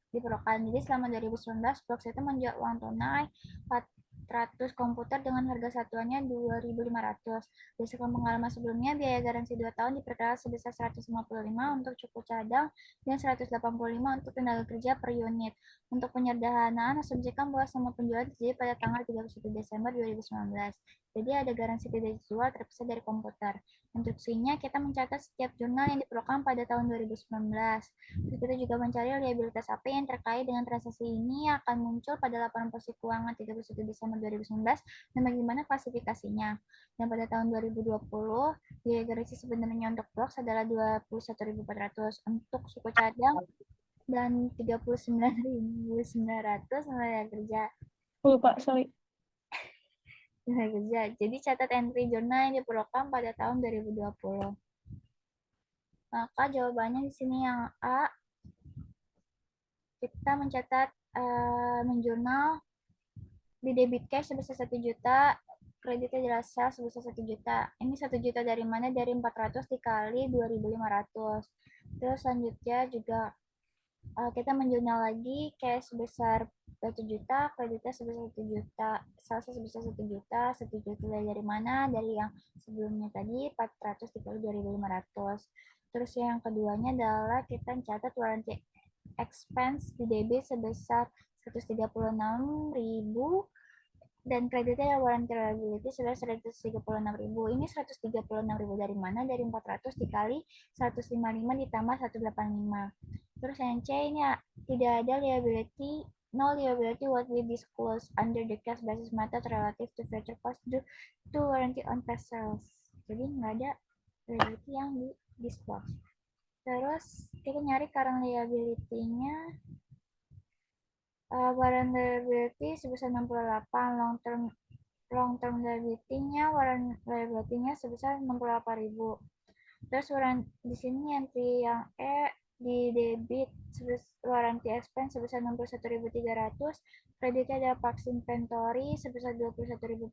Jadi selama 2019 Brox itu menjual uang tunai 400 komputer dengan harga satuannya 2.500. Berdasarkan pengalaman sebelumnya, biaya garansi 2 tahun diperkirakan sebesar 155 untuk cukup cadang dan 185 untuk tenaga kerja per unit. Untuk penyederhanaan, asumsikan bahwa semua penjualan terjadi pada tanggal 31 Desember 2019. Jadi ada garansi tidak dijual terpisah dari komputer. Instruksinya, kita mencatat setiap jurnal yang diperlukan pada tahun 2019. Terus kita juga mencari liabilitas apa yang terkait dengan transaksi ini akan muncul pada laporan posisi keuangan 31 Desember 2019 dan bagaimana klasifikasinya. Dan pada tahun 2020, biaya garansi sebenarnya untuk box adalah 21.400 untuk suku cadang dan 39.900 tenaga kerja. Lupa, sorry. Tenaga kerja. Jadi catat entry jurnal yang diperlukan pada tahun 2020. Maka jawabannya di sini yang A. Kita mencatat menjurnal di debit cash sebesar 1 juta, kreditnya jelas sel sebesar 1 juta. Ini 1 juta dari mana? Dari 400 dikali 2.500. Terus selanjutnya juga kita menjurnal lagi cash sebesar 1 juta, kreditnya sebesar 1 juta, saldo sebesar 1 juta, 1 juta dari mana? Dari yang sebelumnya tadi 400 dikali 2.500. Terus yang keduanya adalah kita catat warranty expense di debit sebesar 136.000 dan kreditnya warranty liability sebesar 136.000. Ini 136.000 dari mana? Dari 400 dikali 155 ditambah 185. Terus yang C ini tidak ada liability, no liability what we disclose under the cash basis method relative to future cost due to warranty on past sales. Jadi nggak ada liability yang di disclose. Terus kita nyari current liability-nya. Warrant liability sebesar 68, long term liability-nya sebesar 68.000. Terus di sini entry yang E di debit warranty expense sebesar 61.300, kreditnya ada pax inventory sebesar 21.400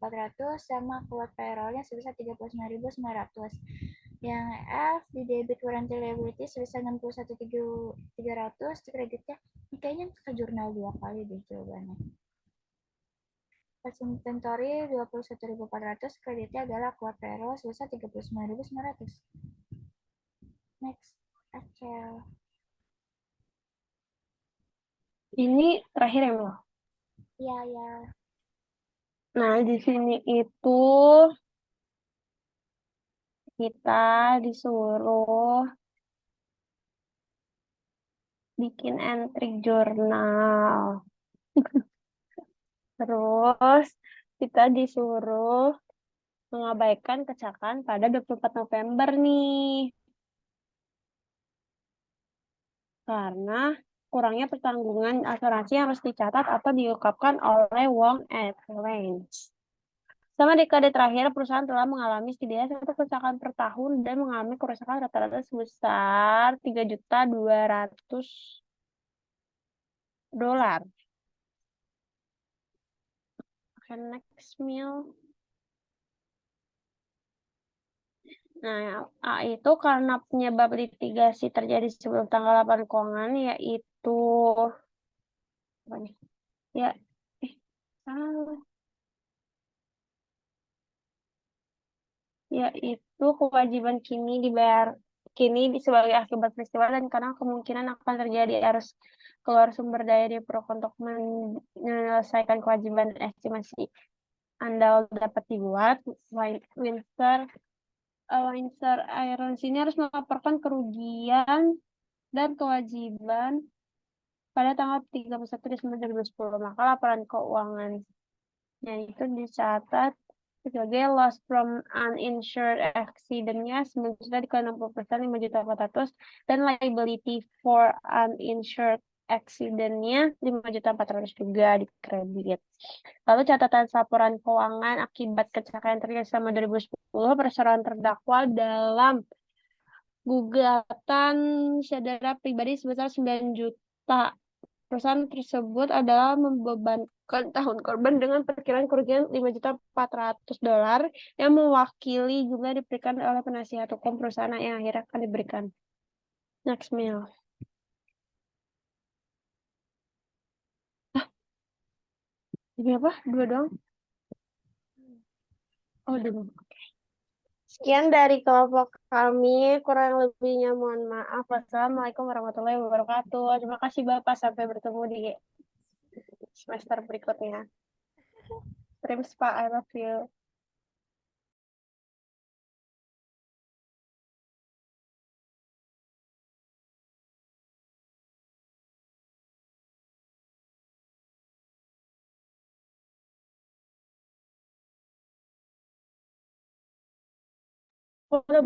sama quote payroll-nya sebesar 39.900. Yang F di debit warranty liability sebesar 61.300, kreditnya ini kayaknya ke jurnal 2 kali deh jawabannya. Pas inventory 21.400, kreditnya adalah quote payroll sebesar 39.900. Next, Acel. Ini terakhir ya, Mbak? Iya, ya. Nah, di sini itu kita disuruh bikin entry jurnal. Terus kita disuruh mengabaikan kecelakaan pada 24 November nih. Karena kurangnya pertanggungan asuransi yang harus dicatat atau diungkapkan oleh Wong Airlines. Sama dekade terakhir, perusahaan telah mengalami setidaknya 1 kecelakaan per tahun dan mengalami kerusakan rata-rata sebesar $3.200. Oke, next meal. Nah, yang A itu karena penyebab litigasi terjadi sebelum tanggal 8 keuangan, yaitu apa nih? Ya, salah. Yaitu kewajiban sebagai akibat peristiwa dan karena kemungkinan akan terjadi arus keluar sumber daya di Pro untuk menyelesaikan kewajiban estimasi andal dapat dibuat. Windsor Irons ini harus melaporkan kerugian dan kewajiban pada tanggal 31 Desember 2010. Maka laporan keuangannya itu dicatat sebagai loss from uninsured accident-nya 9 juta dikali 60%, 5 juta 400, dan liability for uninsured accident-nya 5 juta 400 juga dikredit. Lalu catatan laporan keuangan akibat kecelakaan terjadi selama 2010, perseroan terdakwa dalam gugatan saudara pribadi sebesar 9 juta. Perusahaan tersebut adalah membebankan tahun korban dengan perkiraan kerugian 5.400.000 yang mewakili juga diberikan oleh penasihat hukum perusahaan yang akhirnya akan diberikan. Next mail. Ini apa? Dua dong? Oh, dua. Sekian dari kelompok kami, kurang lebihnya mohon maaf. Wassalamualaikum warahmatullahi wabarakatuh. Terima kasih Bapak, sampai bertemu di semester berikutnya. Terima Pak, I love you. Udah